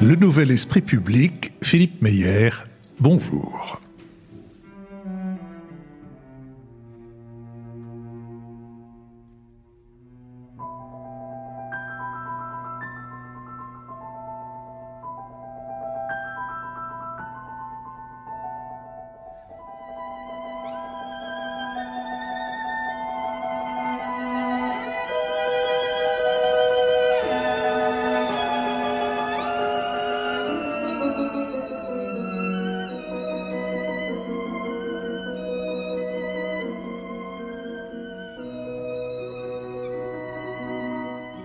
Le nouvel esprit public, Philippe Meyer, bonjour.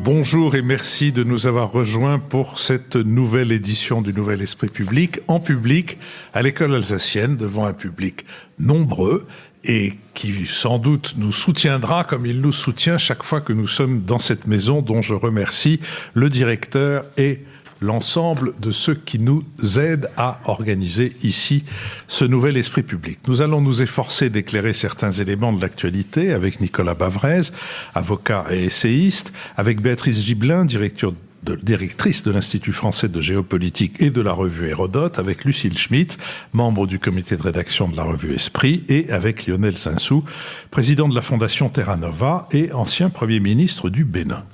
Bonjour et merci de nous avoir rejoints pour cette nouvelle édition du Nouvel Esprit Public, en public, à l'école alsacienne, devant un public nombreux et qui sans doute nous soutiendra comme il nous soutient chaque fois que nous sommes dans cette maison, dont je remercie le directeur et l'ensemble de ceux qui nous aident à organiser ici ce nouvel esprit public. Nous allons nous efforcer d'éclairer certains éléments de l'actualité avec Nicolas Bavrez, avocat et essayiste, avec Béatrice Gibelin, directrice de l'Institut français de géopolitique et de la revue Hérodote, avec Lucille Schmitt, membre du comité de rédaction de la revue Esprit, et avec Lionel Zinsou, président de la Fondation Terra Nova et ancien Premier ministre du Bénin.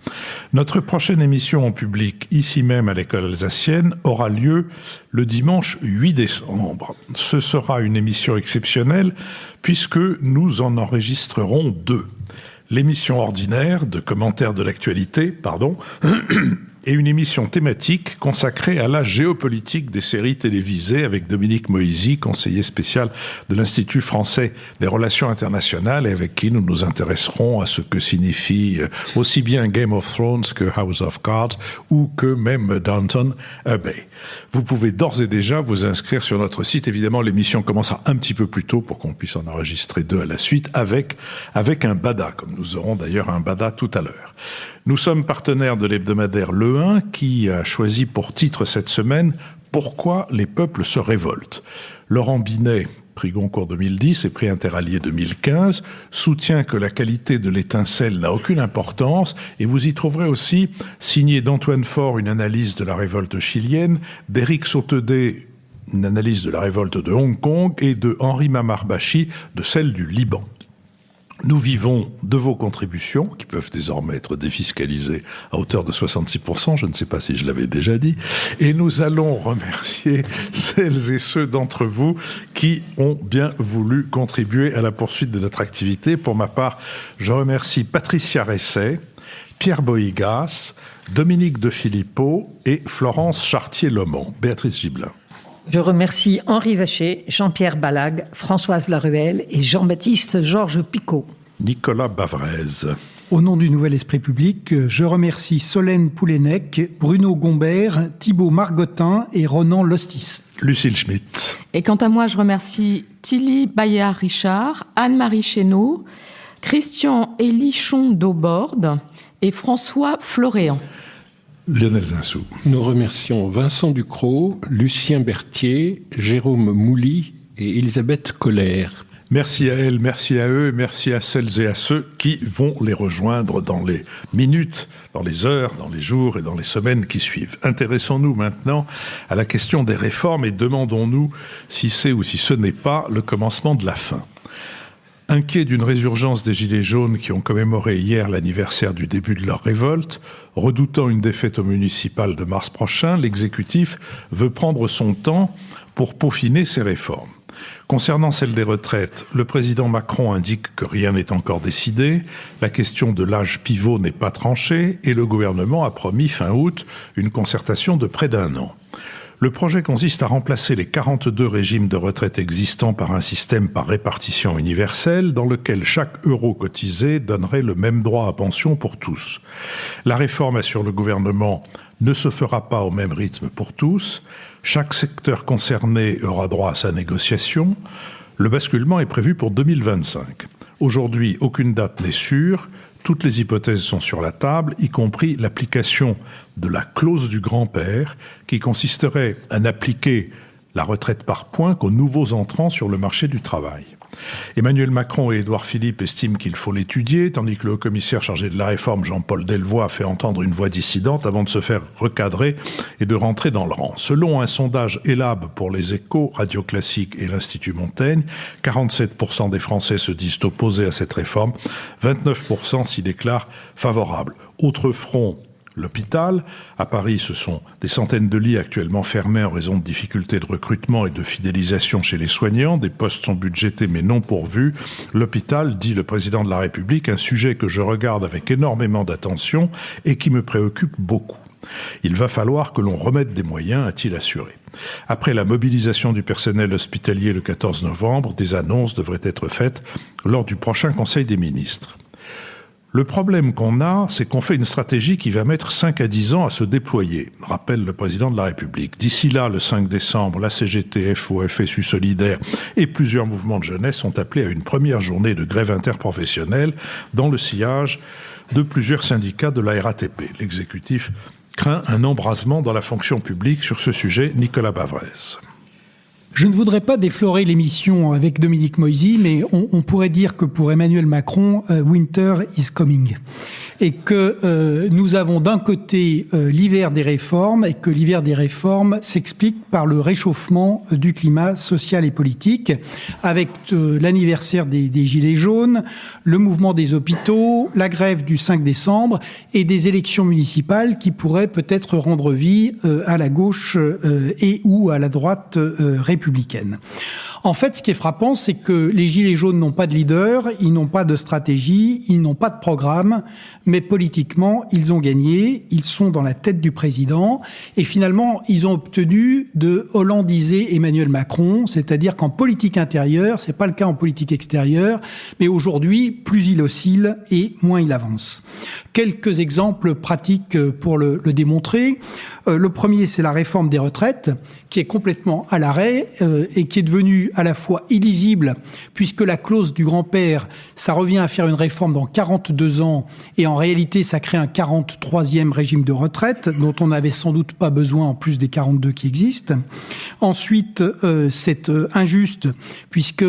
Notre prochaine émission en public, ici même à l'école alsacienne, aura lieu le dimanche 8 décembre. Ce sera une émission exceptionnelle puisque nous en enregistrerons deux. L'émission ordinaire de commentaires de l'actualité, et une émission thématique consacrée à la géopolitique des séries télévisées avec Dominique Moisy, conseiller spécial de l'Institut français des relations internationales, et avec qui nous nous intéresserons à ce que signifie aussi bien Game of Thrones que House of Cards ou que même Downton Abbey. Vous pouvez d'ores et déjà vous inscrire sur notre site. Évidemment, l'émission commencera un petit peu plus tôt pour qu'on puisse en enregistrer deux à la suite avec un bada, comme nous aurons d'ailleurs un bada tout à l'heure. Nous sommes partenaires de l'hebdomadaire Le 1 qui a choisi pour titre cette semaine « Pourquoi les peuples se révoltent ». Laurent Binet, prix Goncourt 2010 et prix Interallié 2015, soutient que la qualité de l'étincelle n'a aucune importance, et vous y trouverez aussi, signé d'Antoine Faure, une analyse de la révolte chilienne, d'Éric Sautedé, une analyse de la révolte de Hong Kong, et de Henri Mamarbachi, de celle du Liban. Nous vivons de vos contributions, qui peuvent désormais être défiscalisées à hauteur de 66%, je ne sais pas si je l'avais déjà dit, et nous allons remercier celles et ceux d'entre vous qui ont bien voulu contribuer à la poursuite de notre activité. Pour ma part, je remercie Patricia Resset, Pierre Boïgas, Dominique de Filippo et Florence Chartier-Lomont. Béatrice Gibelin. Je remercie Henri Vacher, Jean-Pierre Balag, Françoise Laruelle et Jean-Baptiste Georges Picot. Nicolas Bavrez. Au nom du Nouvel Esprit Public, je remercie Solène Poulenec, Bruno Gombert, Thibaut Margotin et Ronan Lostis. Lucille Schmitt. Et quant à moi, je remercie Tilly Bayard-Richard, Anne-Marie Chénaud, Christian Elichon d'Auborde et François Floréan. Lionel Zinsou. Nous remercions Vincent Ducrot, Lucien Berthier, Jérôme Mouly et Elisabeth Colère. Merci à elles, merci à eux, merci à celles et à ceux qui vont les rejoindre dans les minutes, dans les heures, dans les jours et dans les semaines qui suivent. Intéressons-nous maintenant à la question des réformes et demandons-nous si c'est ou si ce n'est pas le commencement de la fin. Inquiets d'une résurgence des Gilets jaunes qui ont commémoré hier l'anniversaire du début de leur révolte, redoutant une défaite au municipal de mars prochain, l'exécutif veut prendre son temps pour peaufiner ses réformes. Concernant celle des retraites, le président Macron indique que rien n'est encore décidé, la question de l'âge pivot n'est pas tranchée et le gouvernement a promis fin août une concertation de près d'1 an. Le projet consiste à remplacer les 42 régimes de retraite existants par un système par répartition universelle dans lequel chaque euro cotisé donnerait le même droit à pension pour tous. La réforme, assure le gouvernement, ne se fera pas au même rythme pour tous. Chaque secteur concerné aura droit à sa négociation. Le basculement est prévu pour 2025. Aujourd'hui, aucune date n'est sûre. Toutes les hypothèses sont sur la table, y compris l'application de la clause du grand-père, qui consisterait à n'appliquer la retraite par points qu'aux nouveaux entrants sur le marché du travail. Emmanuel Macron et Édouard Philippe estiment qu'il faut l'étudier, tandis que le haut-commissaire chargé de la réforme, Jean-Paul Delevoye, a fait entendre une voix dissidente avant de se faire recadrer et de rentrer dans le rang. Selon un sondage Elab pour les Échos, Radio Classique et l'Institut Montaigne, 47% des Français se disent opposés à cette réforme, 29% s'y déclarent favorables. Autre front, l'hôpital. À Paris, ce sont des centaines de lits actuellement fermés en raison de difficultés de recrutement et de fidélisation chez les soignants. Des postes sont budgétés mais non pourvus. L'hôpital, dit le président de la République, un sujet que je regarde avec énormément d'attention et qui me préoccupe beaucoup. Il va falloir que l'on remette des moyens, a-t-il assuré. Après la mobilisation du personnel hospitalier le 14 novembre, des annonces devraient être faites lors du prochain Conseil des ministres. Le problème qu'on a, c'est qu'on fait une stratégie qui va mettre 5 à 10 ans à se déployer, rappelle le président de la République. D'ici là, le 5 décembre, la CGT, FO, FSU Solidaire et plusieurs mouvements de jeunesse sont appelés à une première journée de grève interprofessionnelle dans le sillage de plusieurs syndicats de la RATP. L'exécutif craint un embrasement dans la fonction publique sur ce sujet. Nicolas Bavrez. Je ne voudrais pas déflorer l'émission avec Dominique Moisy, mais on pourrait dire que pour Emmanuel Macron, winter is coming. Et que nous avons d'un côté l'hiver des réformes, et que l'hiver des réformes s'explique par le réchauffement du climat social et politique, avec l'anniversaire des Gilets jaunes, le mouvement des hôpitaux, la grève du 5 décembre et des élections municipales qui pourraient peut-être rendre vie à la gauche et ou à la droite républicaine. En fait, ce qui est frappant, c'est que les Gilets jaunes n'ont pas de leader, ils n'ont pas de stratégie, ils n'ont pas de programme, mais politiquement, ils ont gagné, ils sont dans la tête du président, et finalement, ils ont obtenu de hollandiser Emmanuel Macron, c'est-à-dire qu'en politique intérieure, c'est pas le cas en politique extérieure, mais aujourd'hui, plus il oscille et moins il avance. Quelques exemples pratiques pour le démontrer. Le premier, c'est la réforme des retraites, qui est complètement à l'arrêt et qui est devenue à la fois illisible, puisque la clause du grand-père, ça revient à faire une réforme dans 42 ans, et en réalité, ça crée un 43e régime de retraite, dont on n'avait sans doute pas besoin en plus des 42 qui existent. Ensuite, c'est injuste, puisque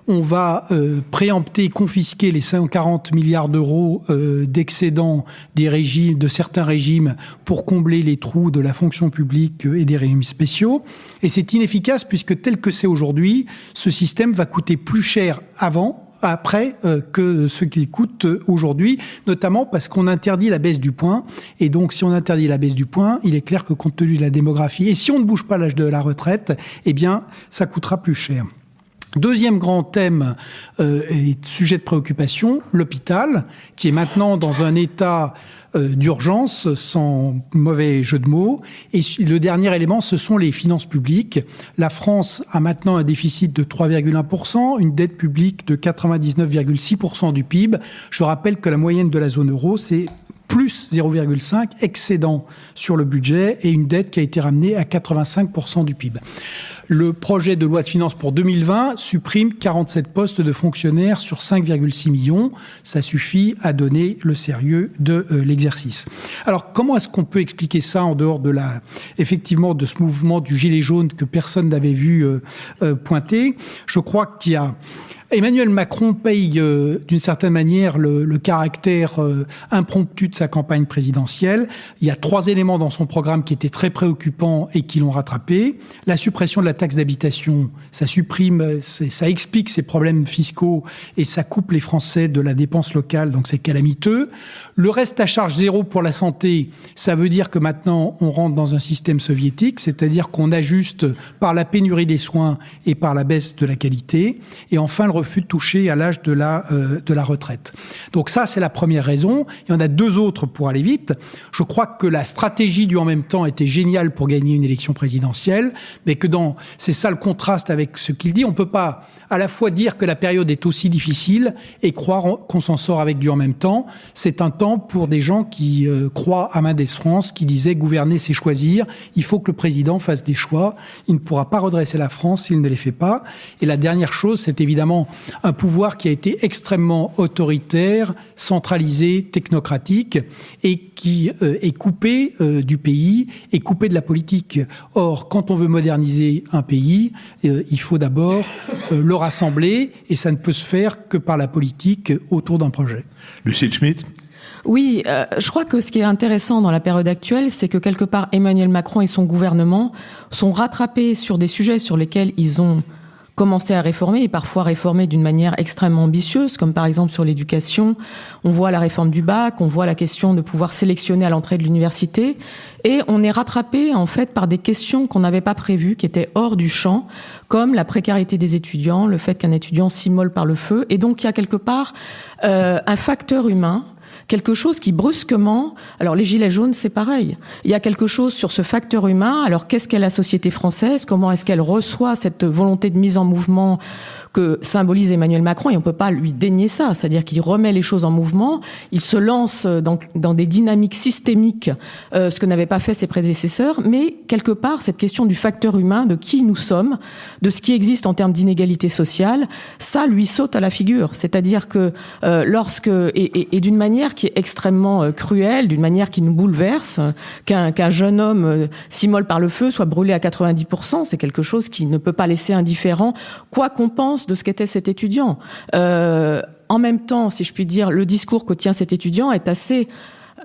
on va préempter, confisquer les 140 milliards d'euros d'excédents des régimes, de certains régimes pour combler les trous de la fonction publique et des régimes spéciaux. Et c'est inefficace puisque tel que c'est aujourd'hui, ce système va coûter plus cher après que ce qu'il coûte aujourd'hui, notamment parce qu'on interdit la baisse du point. Et donc, si on interdit la baisse du point, il est clair que compte tenu de la démographie, et si on ne bouge pas l'âge de la retraite, eh bien, ça coûtera plus cher. Deuxième grand thème et sujet de préoccupation, l'hôpital, qui est maintenant dans un état d'urgence, sans mauvais jeu de mots. Et le dernier élément, ce sont les finances publiques. La France a maintenant un déficit de 3,1%, une dette publique de 99,6% du PIB. Je rappelle que la moyenne de la zone euro, c'est plus 0,5 excédent sur le budget et une dette qui a été ramenée à 85% du PIB. Le projet de loi de finances pour 2020 supprime 47 postes de fonctionnaires sur 5,6 millions. Ça suffit à donner le sérieux de l'exercice. Alors, comment est-ce qu'on peut expliquer ça en dehors de effectivement, de ce mouvement du gilet jaune que personne n'avait vu pointer? Je crois qu'il y a Emmanuel Macron paye d'une certaine manière le caractère impromptu de sa campagne présidentielle. Il y a 3 éléments dans son programme qui étaient très préoccupants et qui l'ont rattrapé. La suppression de la taxe d'habitation, ça explique ces problèmes fiscaux et ça coupe les Français de la dépense locale, donc c'est calamiteux. Le reste à charge zéro pour la santé, ça veut dire que maintenant on rentre dans un système soviétique, c'est-à-dire qu'on ajuste par la pénurie des soins et par la baisse de la qualité. Et enfin, le refus de toucher à l'âge de la retraite. Donc ça, c'est la première raison. Il y en a 2 autres pour aller vite. Je crois que la stratégie du en même temps était géniale pour gagner une élection présidentielle, mais que c'est ça le contraste avec ce qu'il dit. On peut pas à la fois dire que la période est aussi difficile et croire qu'on s'en sort avec du en même temps. C'est un temps pour des gens qui croient à Mendès France, qui disait gouverner c'est choisir. Il faut que le président fasse des choix. Il ne pourra pas redresser la France s'il ne les fait pas. Et la dernière chose, c'est évidemment un pouvoir qui a été extrêmement autoritaire, centralisé, technocratique et qui est coupé du pays et coupé de la politique. Or, quand on veut moderniser un pays, il faut d'abord le rassembler, et ça ne peut se faire que par la politique autour d'un projet. Lucille Schmitt. Oui, je crois que ce qui est intéressant dans la période actuelle, c'est que quelque part Emmanuel Macron et son gouvernement sont rattrapés sur des sujets sur lesquels ils ont commencé à réformer, et parfois réformer d'une manière extrêmement ambitieuse, comme par exemple sur l'éducation. On voit la réforme du bac, on voit la question de pouvoir sélectionner à l'entrée de l'université, et on est rattrapé en fait par des questions qu'on n'avait pas prévues, qui étaient hors du champ, comme la précarité des étudiants, le fait qu'un étudiant s'immole par le feu, et donc il y a quelque part un facteur humain, quelque chose qui brusquement, alors les gilets jaunes c'est pareil, il y a quelque chose sur ce facteur humain. Alors qu'est-ce qu'est la société française, comment est-ce qu'elle reçoit cette volonté de mise en mouvement que symbolise Emmanuel Macron, et on peut pas lui dénier ça, c'est-à-dire qu'il remet les choses en mouvement, il se lance dans des dynamiques systémiques, ce que n'avaient pas fait ses prédécesseurs, mais quelque part cette question du facteur humain, de qui nous sommes, de ce qui existe en termes d'inégalité sociale, ça lui saute à la figure, c'est-à-dire que et d'une manière qui est extrêmement cruelle, d'une manière qui nous bouleverse, qu'un jeune homme s'immole par le feu, soit brûlé à 90%, c'est quelque chose qui ne peut pas laisser indifférent, quoi qu'on pense de ce qu'était cet étudiant. En même temps, si je puis dire, le discours que tient cet étudiant est assez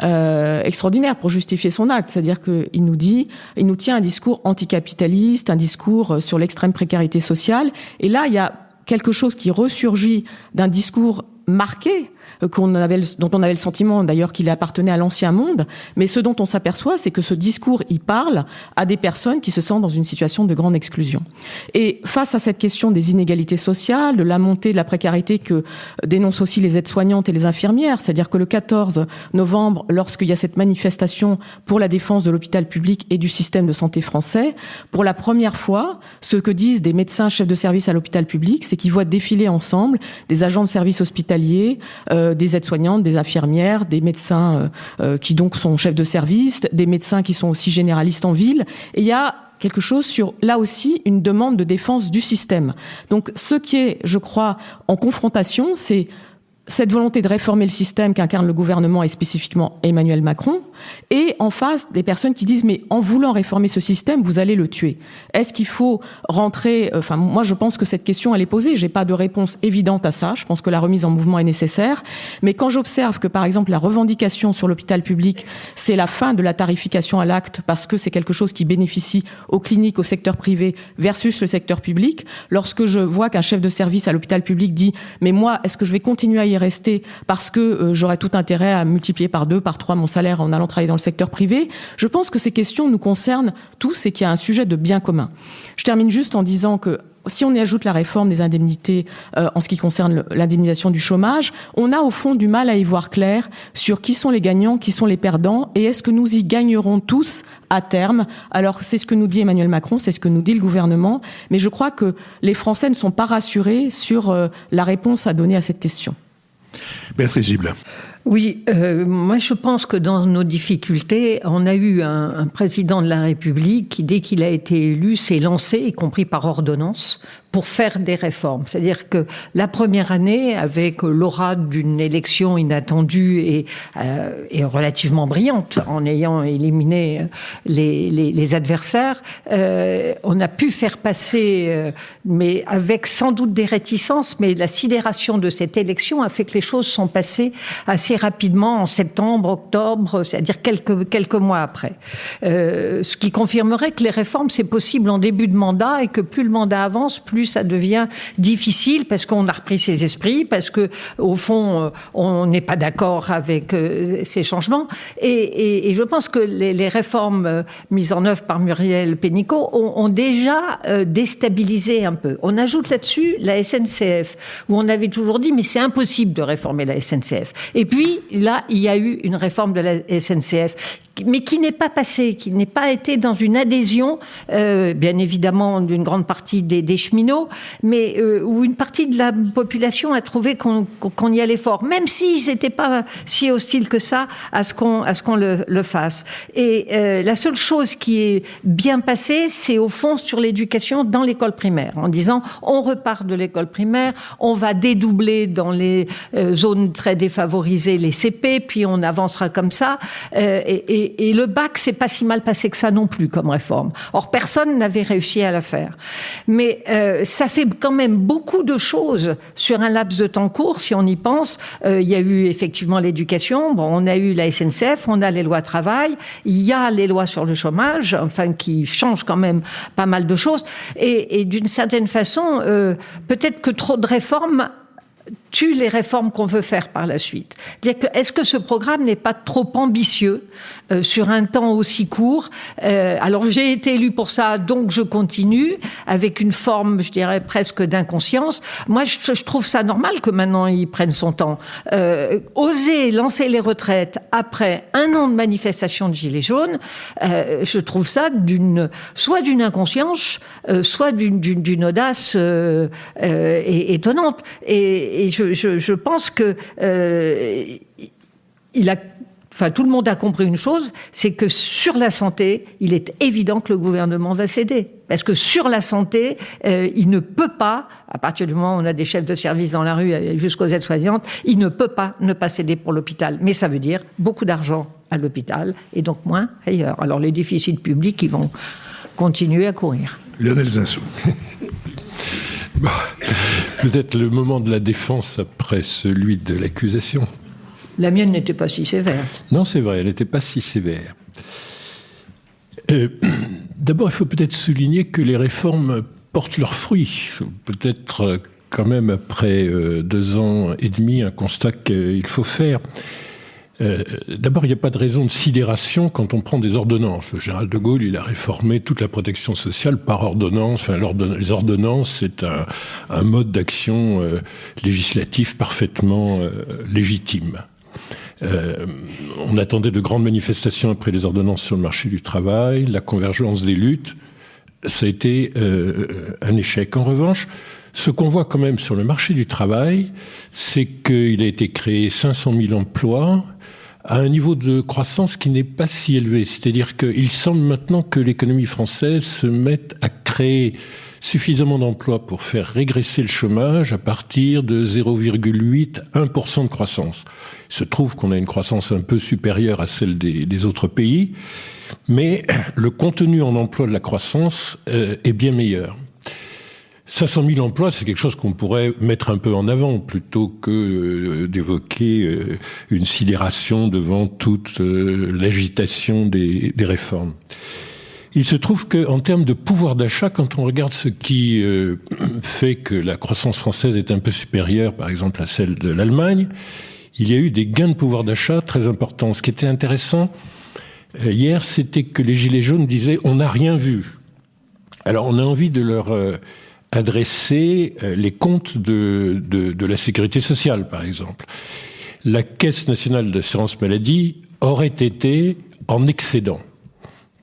extraordinaire pour justifier son acte. C'est-à-dire qu'il nous tient un discours anticapitaliste, un discours sur l'extrême précarité sociale. Et là, il y a quelque chose qui ressurgit d'un discours marqué, dont on avait le sentiment d'ailleurs qu'il appartenait à l'ancien monde, mais ce dont on s'aperçoit, c'est que ce discours, il parle à des personnes qui se sentent dans une situation de grande exclusion. Et face à cette question des inégalités sociales, de la montée de la précarité que dénoncent aussi les aides-soignantes et les infirmières, c'est-à-dire que le 14 novembre, lorsqu'il y a cette manifestation pour la défense de l'hôpital public et du système de santé français, pour la première fois, ce que disent des médecins chefs de service à l'hôpital public, c'est qu'ils voient défiler ensemble des agents de service hospitaliers, des aides-soignantes, des infirmières, des médecins qui donc sont chefs de service, des médecins qui sont aussi généralistes en ville. Et il y a quelque chose sur, là aussi, une demande de défense du système. Donc, ce qui est, je crois, en confrontation, c'est cette volonté de réformer le système qu'incarne le gouvernement et spécifiquement Emmanuel Macron, et en face des personnes qui disent mais en voulant réformer ce système, vous allez le tuer. Est-ce qu'il faut rentrer... Enfin, moi je pense que cette question elle est posée, j'ai pas de réponse évidente à ça, je pense que la remise en mouvement est nécessaire, mais quand j'observe que par exemple la revendication sur l'hôpital public, c'est la fin de la tarification à l'acte parce que c'est quelque chose qui bénéficie aux cliniques, au secteur privé versus le secteur public, lorsque je vois qu'un chef de service à l'hôpital public dit mais moi est-ce que je vais continuer à y rester parce que j'aurais tout intérêt à multiplier par 2, par 3 mon salaire en allant travailler dans le secteur privé. Je pense que ces questions nous concernent tous et qu'il y a un sujet de bien commun. Je termine juste en disant que si on y ajoute la réforme des indemnités en ce qui concerne l'indemnisation du chômage, on a au fond du mal à y voir clair sur qui sont les gagnants, qui sont les perdants, et est-ce que nous y gagnerons tous à terme. Alors c'est ce que nous dit Emmanuel Macron, c'est ce que nous dit le gouvernement, mais je crois que les Français ne sont pas rassurés sur la réponse à donner à cette question. Béatrice Gibelin. Oui, moi je pense que dans nos difficultés, on a eu un président de la République qui, dès qu'il a été élu, s'est lancé, y compris par ordonnance, pour faire des réformes. C'est-à-dire que la première année, avec l'aura d'une élection inattendue et relativement brillante, en ayant éliminé les adversaires, on a pu faire passer, mais avec sans doute des réticences, mais la sidération de cette élection a fait que les choses sont passées assez rapidement en septembre, octobre, c'est-à-dire quelques mois après. Ce qui confirmerait que les réformes, c'est possible en début de mandat et que plus le mandat avance, plus ça devient difficile parce qu'on a repris ses esprits, parce que au fond, on n'est pas d'accord avec ces changements. Et je pense que les réformes mises en œuvre par Muriel Pénicaud ont déjà déstabilisé un peu. On ajoute là-dessus la SNCF, où on avait toujours dit mais c'est impossible de réformer la SNCF. Et puis là, il y a eu une réforme de la SNCF, mais qui n'est pas passée, qui n'est pas été dans une adhésion, bien évidemment, d'une grande partie des cheminots, mais où une partie de la population a trouvé qu'on y allait fort, même s'ils n'étaient pas si hostiles que ça à ce qu'on le fasse. Et la seule chose qui est bien passée, c'est au fond sur l'éducation dans l'école primaire, en disant on repart de l'école primaire, on va dédoubler dans les zones très défavorisées les CP, puis on avancera comme ça. Et Et le bac, c'est pas si mal passé que ça non plus comme réforme. Or, personne n'avait réussi à la faire. Mais ça fait quand même beaucoup de choses sur un laps de temps court, si on y pense. Il y a eu effectivement l'éducation, bon, on a eu la SNCF, on a les lois travail, il y a les lois sur le chômage, enfin qui changent quand même pas mal de choses. Et d'une certaine façon, peut-être que trop de réformes tue les réformes qu'on veut faire par la suite. Est-ce que ce programme n'est pas trop ambitieux sur un temps aussi court? Alors j'ai été élue pour ça, donc je continue avec une forme, je dirais, presque d'inconscience. Moi, je trouve ça normal que maintenant il prenne son temps. Oser lancer les retraites après un an de manifestation de Gilets jaunes, je trouve ça soit d'une inconscience, soit d'une audace étonnante. Et je pense que tout le monde a compris une chose, c'est que sur la santé, il est évident que le gouvernement va céder. Parce que sur la santé, il ne peut pas, à partir du moment où on a des chefs de service dans la rue jusqu'aux aides-soignantes, il ne peut pas ne pas céder pour l'hôpital. Mais ça veut dire beaucoup d'argent à l'hôpital et donc moins ailleurs. Alors les déficits publics, ils vont continuer à courir. Lionel Zinsou. Bon, peut-être le moment de la défense après celui de l'accusation. La mienne n'était pas si sévère. Non, c'est vrai, elle n'était pas si sévère. D'abord, il faut peut-être souligner que les réformes portent leurs fruits. Peut-être quand même après 2 ans et demi, un constat qu'il faut faire. D'abord, il n'y a pas de raison de sidération quand on prend des ordonnances. Le général de Gaulle, il a réformé toute la protection sociale par ordonnance. Enfin, les ordonnances, c'est un mode d'action législatif parfaitement légitime. On attendait de grandes manifestations après les ordonnances sur le marché du travail, la convergence des luttes. Ça a été un échec. En revanche, ce qu'on voit quand même sur le marché du travail, c'est qu'il a été créé 500 000 emplois à un niveau de croissance qui n'est pas si élevé. C'est-à-dire qu'il semble maintenant que l'économie française se mette à créer suffisamment d'emplois pour faire régresser le chômage à partir de 0,8 à 1% de croissance. Il se trouve qu'on a une croissance un peu supérieure à celle des autres pays, mais le contenu en emploi de la croissance est bien meilleur. 500 000 emplois, c'est quelque chose qu'on pourrait mettre un peu en avant plutôt que d'évoquer une sidération devant toute l'agitation des réformes. Il se trouve qu'en termes de pouvoir d'achat, quand on regarde ce qui fait que la croissance française est un peu supérieure, par exemple, à celle de l'Allemagne, il y a eu des gains de pouvoir d'achat très importants. Ce qui était intéressant hier, c'était que les Gilets jaunes disaient « on n'a rien vu ». Alors on a envie de leur adresser les comptes de la sécurité sociale, par exemple. La Caisse nationale d'assurance maladie aurait été en excédent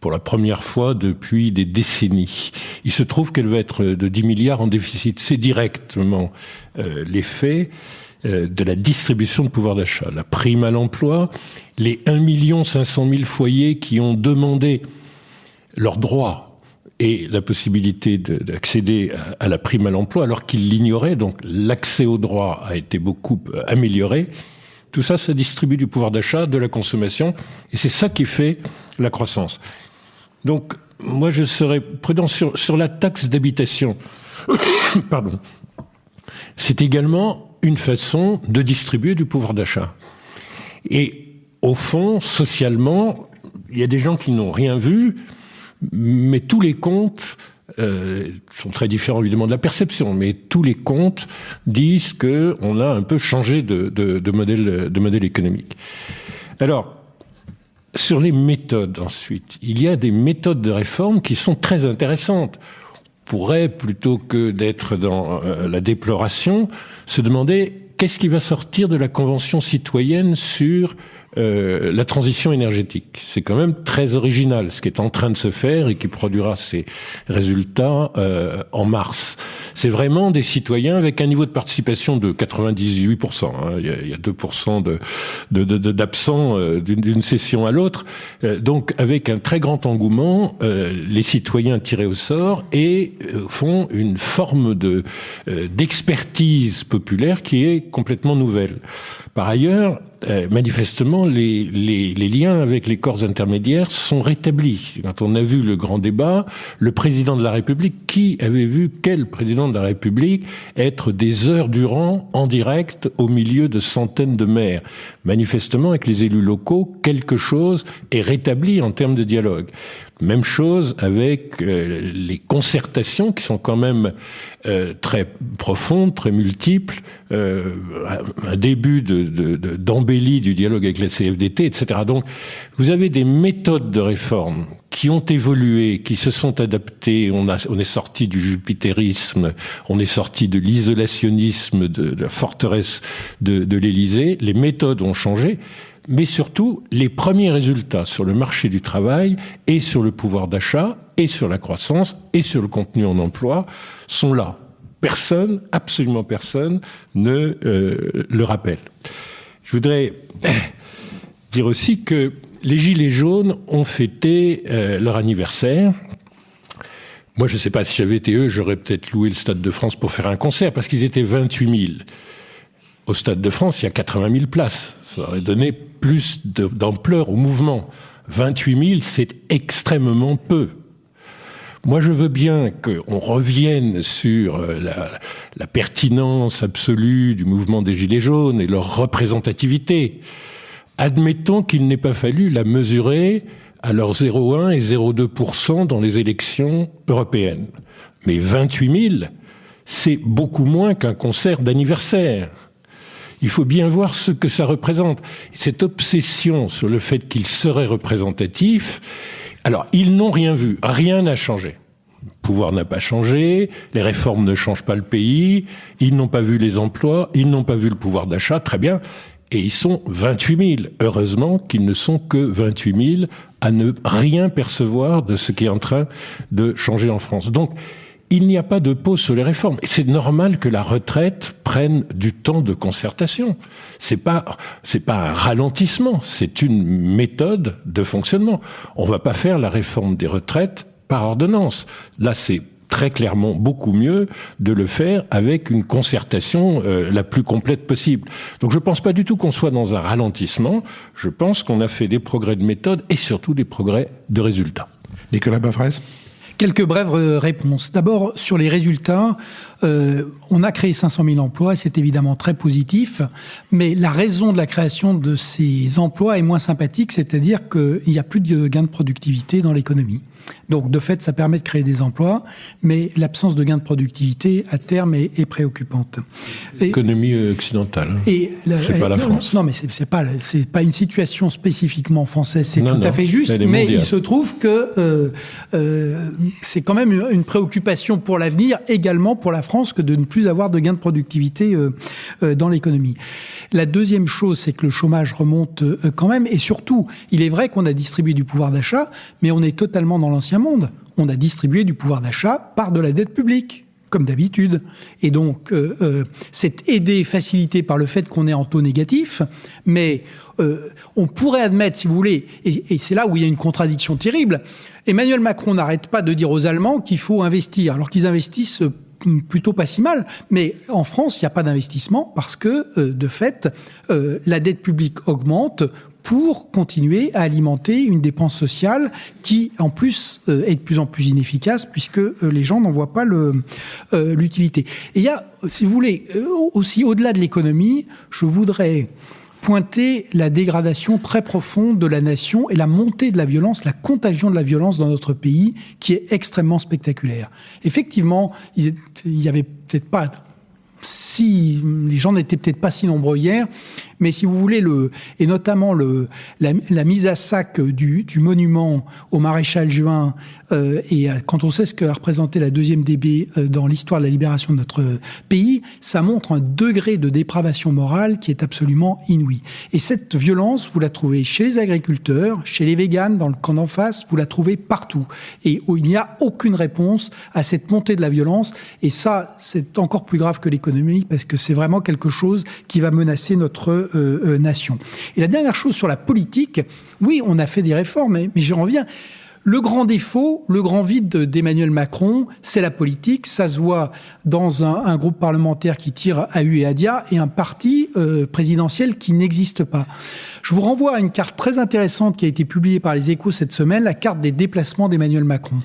pour la première fois depuis des décennies. Il se trouve qu'elle va être de 10 milliards en déficit. C'est directement l'effet de la distribution de pouvoir d'achat. La prime à l'emploi, les 1 500 000 foyers qui ont demandé leurs droits et la possibilité d'accéder à la prime à l'emploi alors qu'ils l'ignoraient, donc l'accès aux droits a été beaucoup amélioré. Tout ça, ça distribue du pouvoir d'achat, de la consommation, et c'est ça qui fait la croissance. Donc, moi, je serais prudent sur la taxe d'habitation. Pardon. C'est également une façon de distribuer du pouvoir d'achat. Et au fond, socialement, il y a des gens qui n'ont rien vu, mais tous les comptes sont très différents évidemment de la perception, mais tous les comptes disent qu'on a un peu changé de modèle économique. Alors, sur les méthodes ensuite, il y a des méthodes de réforme qui sont très intéressantes. On pourrait, plutôt que d'être dans la déploration, se demander qu'est-ce qui va sortir de la Convention citoyenne sur la transition énergétique. C'est quand même très original ce qui est en train de se faire et qui produira ses résultats en mars. C'est vraiment des citoyens avec un niveau de participation de 98%. Il y a 2% d'absents d'une session à l'autre. Donc avec un très grand engouement, les citoyens tirés au sort et font une forme d'expertise populaire qui est complètement nouvelle. Par ailleurs, manifestement, les liens avec les corps intermédiaires sont rétablis. Quand on a vu le grand débat, le président de la République, qui avait vu quel président de la République être des heures durant en direct au milieu de centaines de maires? Manifestement, avec les élus locaux, quelque chose est rétabli en termes de dialogue. Même chose avec les concertations qui sont quand même très profondes, très multiples, un début d'embellie du dialogue avec la CFDT, etc. Donc, vous avez des méthodes de réforme qui ont évolué, qui se sont adaptées. On est sorti du jupitérisme, on est sorti de l'isolationnisme de la forteresse de l'Élysée. Les méthodes ont changé. Mais surtout, les premiers résultats sur le marché du travail et sur le pouvoir d'achat et sur la croissance et sur le contenu en emploi sont là. Personne, absolument personne, ne le rappelle. Je voudrais dire aussi que les Gilets jaunes ont fêté leur anniversaire. Moi, je ne sais pas si j'avais été eux, j'aurais peut-être loué le Stade de France pour faire un concert, parce qu'ils étaient 28 000. Au Stade de France, il y a 80 000 places. Ça aurait donné plus d'ampleur au mouvement. 28 000, c'est extrêmement peu. Moi, je veux bien qu'on revienne sur la pertinence absolue du mouvement des Gilets jaunes et leur représentativité. Admettons qu'il n'ait pas fallu la mesurer à leurs 0,1 et 0,2% dans les élections européennes. Mais 28 000, c'est beaucoup moins qu'un concert d'anniversaire. Il faut bien voir ce que ça représente. Cette obsession sur le fait qu'ils seraient représentatifs, alors ils n'ont rien vu, rien n'a changé. Le pouvoir n'a pas changé, les réformes ne changent pas le pays, ils n'ont pas vu les emplois, ils n'ont pas vu le pouvoir d'achat, très bien, et ils sont 28 000. Heureusement qu'ils ne sont que 28 000 à ne rien percevoir de ce qui est en train de changer en France. Donc, il n'y a pas de pause sur les réformes. Et c'est normal que la retraite prenne du temps de concertation. C'est pas un ralentissement, c'est une méthode de fonctionnement. On va pas faire la réforme des retraites par ordonnance. Là, c'est très clairement beaucoup mieux de le faire avec une concertation la plus complète possible. Donc je pense pas du tout qu'on soit dans un ralentissement. Je pense qu'on a fait des progrès de méthode et surtout des progrès de résultats. Nicolas Bavrez. Quelques brèves réponses. D'abord, sur les résultats, on a créé 500 000 emplois, et c'est évidemment très positif, mais la raison de la création de ces emplois est moins sympathique, c'est-à-dire qu'il n'y a plus de gain de productivité dans l'économie. Donc, de fait, ça permet de créer des emplois, mais l'absence de gain de productivité, à terme, est préoccupante. L'économie occidentale, c'est pas la France. Non, mais c'est pas une situation spécifiquement française, c'est tout à fait juste, mais mondiale. Il se trouve que c'est quand même une préoccupation pour l'avenir, également pour la France, que de ne plus avoir de gain de productivité dans l'économie. La deuxième chose, c'est que le chômage remonte quand même, et surtout, il est vrai qu'on a distribué du pouvoir d'achat, mais on est totalement dans l'ancien monde. On a distribué du pouvoir d'achat par de la dette publique, comme d'habitude. Et donc, c'est aidé, facilité par le fait qu'on est en taux négatif, mais on pourrait admettre, si vous voulez, et c'est là où il y a une contradiction terrible, Emmanuel Macron n'arrête pas de dire aux Allemands qu'il faut investir, alors qu'ils investissent plutôt pas si mal, mais en France, il n'y a pas d'investissement parce que, de fait, la dette publique augmente pour continuer à alimenter une dépense sociale qui, en plus, est de plus en plus inefficace puisque les gens n'en voient pas l'utilité. Et il y a, si vous voulez, aussi au-delà de l'économie, je voudrais pointer la dégradation très profonde de la nation et la montée de la violence, la contagion de la violence dans notre pays, qui est extrêmement spectaculaire. Effectivement, il y avait peut-être pas les gens n'étaient peut-être pas si nombreux hier, mais si vous voulez, et notamment la mise à sac du monument au maréchal Juin, et quand on sait ce qu'a représenté la 2e DB dans l'histoire de la libération de notre pays, ça montre un degré de dépravation morale qui est absolument inouï. Et cette violence, vous la trouvez chez les agriculteurs, chez les véganes, dans le camp d'en face, vous la trouvez partout. Et il n'y a aucune réponse à cette montée de la violence. Et ça, c'est encore plus grave que l'économie, parce que c'est vraiment quelque chose qui va menacer notre nation. Et la dernière chose sur la politique, oui, on a fait des réformes, mais j'y reviens. Le grand défaut, le grand vide d'Emmanuel Macron, c'est la politique. Ça se voit dans un groupe parlementaire qui tire à hue et à dia et un parti présidentiel qui n'existe pas. Je vous renvoie à une carte très intéressante qui a été publiée par les Échos cette semaine, la carte des déplacements d'Emmanuel Macron.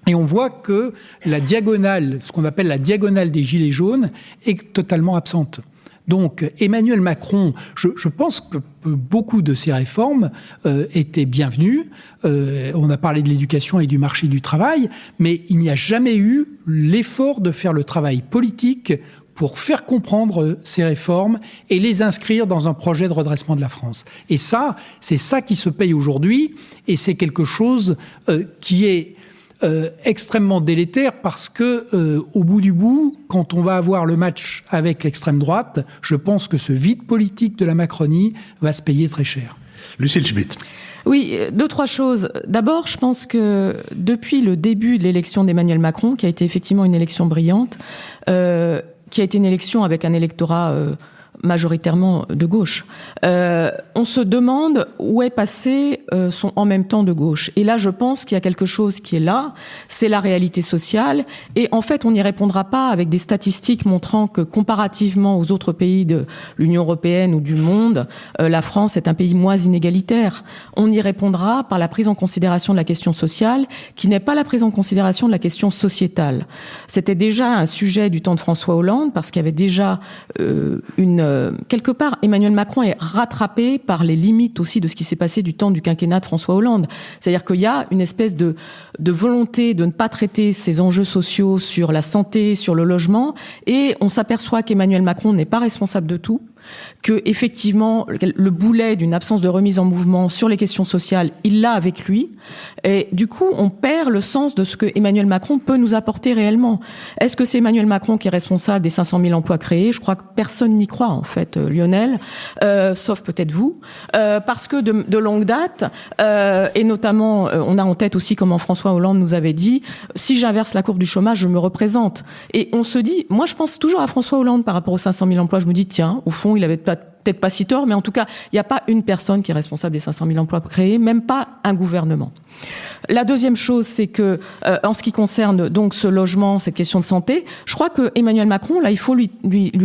Et on voit que la diagonale, ce qu'on appelle la diagonale des gilets jaunes, est totalement absente. Donc Emmanuel Macron, je pense que beaucoup de ces réformes étaient bienvenues. On a parlé de l'éducation et du marché du travail, mais il n'y a jamais eu l'effort de faire le travail politique pour faire comprendre ces réformes et les inscrire dans un projet de redressement de la France. Et ça, c'est ça qui se paye aujourd'hui, et c'est quelque chose qui est extrêmement délétère parce que, au bout du bout, quand on va avoir le match avec l'extrême droite, je pense que ce vide politique de la Macronie va se payer très cher. Lucile Schmitt. Oui, 2-3 choses. D'abord, je pense que depuis le début de l'élection d'Emmanuel Macron, qui a été effectivement une élection brillante, qui a été une élection avec un électorat majoritairement de gauche. On se demande où est passé son en même temps de gauche. Et là, je pense qu'il y a quelque chose qui est là, c'est la réalité sociale. Et en fait, on n'y répondra pas avec des statistiques montrant que comparativement aux autres pays de l'Union européenne ou du monde, la France est un pays moins inégalitaire. On y répondra par la prise en considération de la question sociale, qui n'est pas la prise en considération de la question sociétale. C'était déjà un sujet du temps de François Hollande, parce qu'il y avait déjà quelque part, Emmanuel Macron est rattrapé par les limites aussi de ce qui s'est passé du temps du quinquennat de François Hollande. C'est-à-dire qu'il y a une espèce de volonté de ne pas traiter ces enjeux sociaux sur la santé, sur le logement, et on s'aperçoit qu'Emmanuel Macron n'est pas responsable de tout, que effectivement le boulet d'une absence de remise en mouvement sur les questions sociales, il l'a avec lui, et du coup on perd le sens de ce que Emmanuel Macron peut nous apporter réellement. Est-ce que c'est Emmanuel Macron qui est responsable des 500 000 emplois créés ? Je crois que personne n'y croit en fait, Lionel, sauf peut-être vous, parce que de longue date, et notamment on a en tête aussi comment François Hollande nous avait dit, si j'inverse la courbe du chômage, je me représente. Et on se dit, moi je pense toujours à François Hollande par rapport aux 500 000 emplois, je me dis tiens, au fond il avait peut-être pas si tort, mais en tout cas, il n'y a pas une personne qui est responsable des 500 000 emplois créés, même pas un gouvernement. La deuxième chose, c'est que, en ce qui concerne donc ce logement, cette question de santé, je crois que Emmanuel Macron, là, il faut lui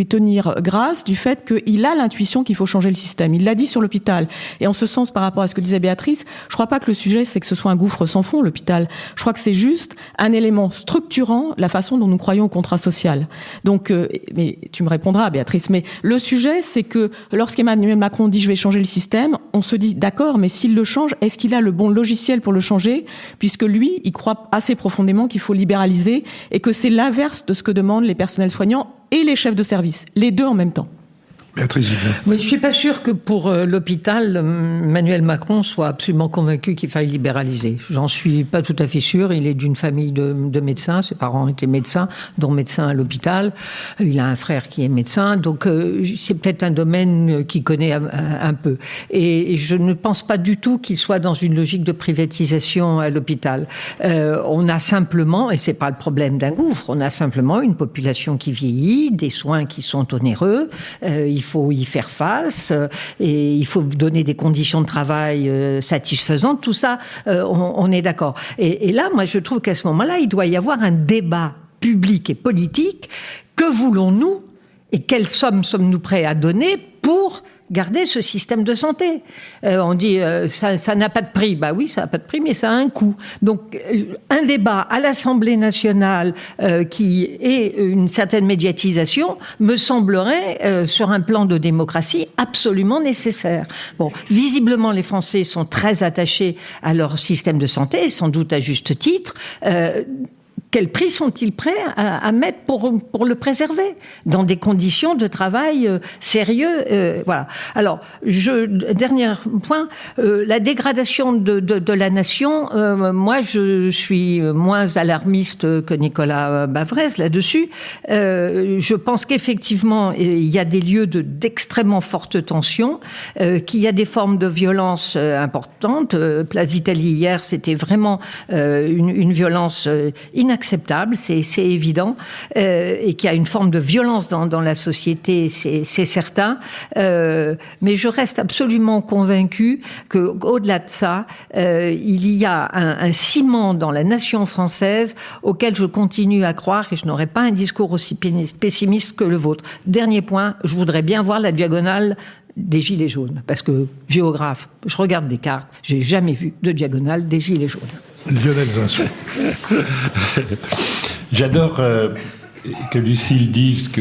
tenir grâce du fait qu'il a l'intuition qu'il faut changer le système. Il l'a dit sur l'hôpital. Et en ce sens, par rapport à ce que disait Béatrice, je crois pas que le sujet, c'est que ce soit un gouffre sans fond, l'hôpital. Je crois que c'est juste un élément structurant, la façon dont nous croyons au contrat social. Donc, mais tu me répondras, Béatrice, mais le sujet, c'est que lorsqu'Emmanuel Macron dit je vais changer le système, on se dit d'accord, mais s'il le change, est-ce qu'il a le bon logiciel pour le changer, puisque lui, il croit assez profondément qu'il faut libéraliser et que c'est l'inverse de ce que demandent les personnels soignants et les chefs de service, les deux en même temps. Béatrice Gibelin. Oui, je suis pas sûre que pour l'hôpital, Emmanuel Macron soit absolument convaincu qu'il faille libéraliser. J'en suis pas tout à fait sûre. Il est d'une famille de médecins. Ses parents étaient médecins, dont médecin à l'hôpital. Il a un frère qui est médecin. Donc, c'est peut-être un domaine qu'il connaît un peu. Et je ne pense pas du tout qu'il soit dans une logique de privatisation à l'hôpital. On a simplement, et c'est pas le problème d'un gouffre, on a simplement une population qui vieillit, des soins qui sont onéreux. Il faut y faire face et il faut donner des conditions de travail satisfaisantes. Tout ça, on est d'accord. Et là, moi, je trouve qu'à ce moment-là, il doit y avoir un débat public et politique. Que voulons-nous et quelle somme sommes-nous prêts à donner pour garder ce système de santé? On dit ça n'a pas de prix. Bah oui, ça n'a pas de prix, mais ça a un coût. Donc un débat à l'Assemblée nationale qui ait une certaine médiatisation me semblerait sur un plan de démocratie absolument nécessaire. Bon, visiblement les Français sont très attachés à leur système de santé, sans doute à juste titre. Quel prix sont-ils prêts à mettre pour le préserver dans des conditions de travail sérieux? Voilà. Alors, dernier point, la dégradation de la nation. Moi, je suis moins alarmiste que Nicolas Bavrez là-dessus. Je pense qu'effectivement, il y a des lieux d'extrêmement forte tension, qu'il y a des formes de violence importantes. Place d'Italie hier, c'était vraiment une violence inacceptable inacceptable, c'est évident, et qu'il y a une forme de violence dans la société, c'est certain. Mais je reste absolument convaincue qu'au-delà de ça, il y a un ciment dans la nation française auquel je continue à croire, et je n'aurai pas un discours aussi pessimiste que le vôtre. Dernier point, je voudrais bien voir la diagonale des gilets jaunes, parce que géographe, je regarde des cartes, j'ai jamais vu de diagonale des gilets jaunes. Lionel Zinsou. J'adore que Lucille dise que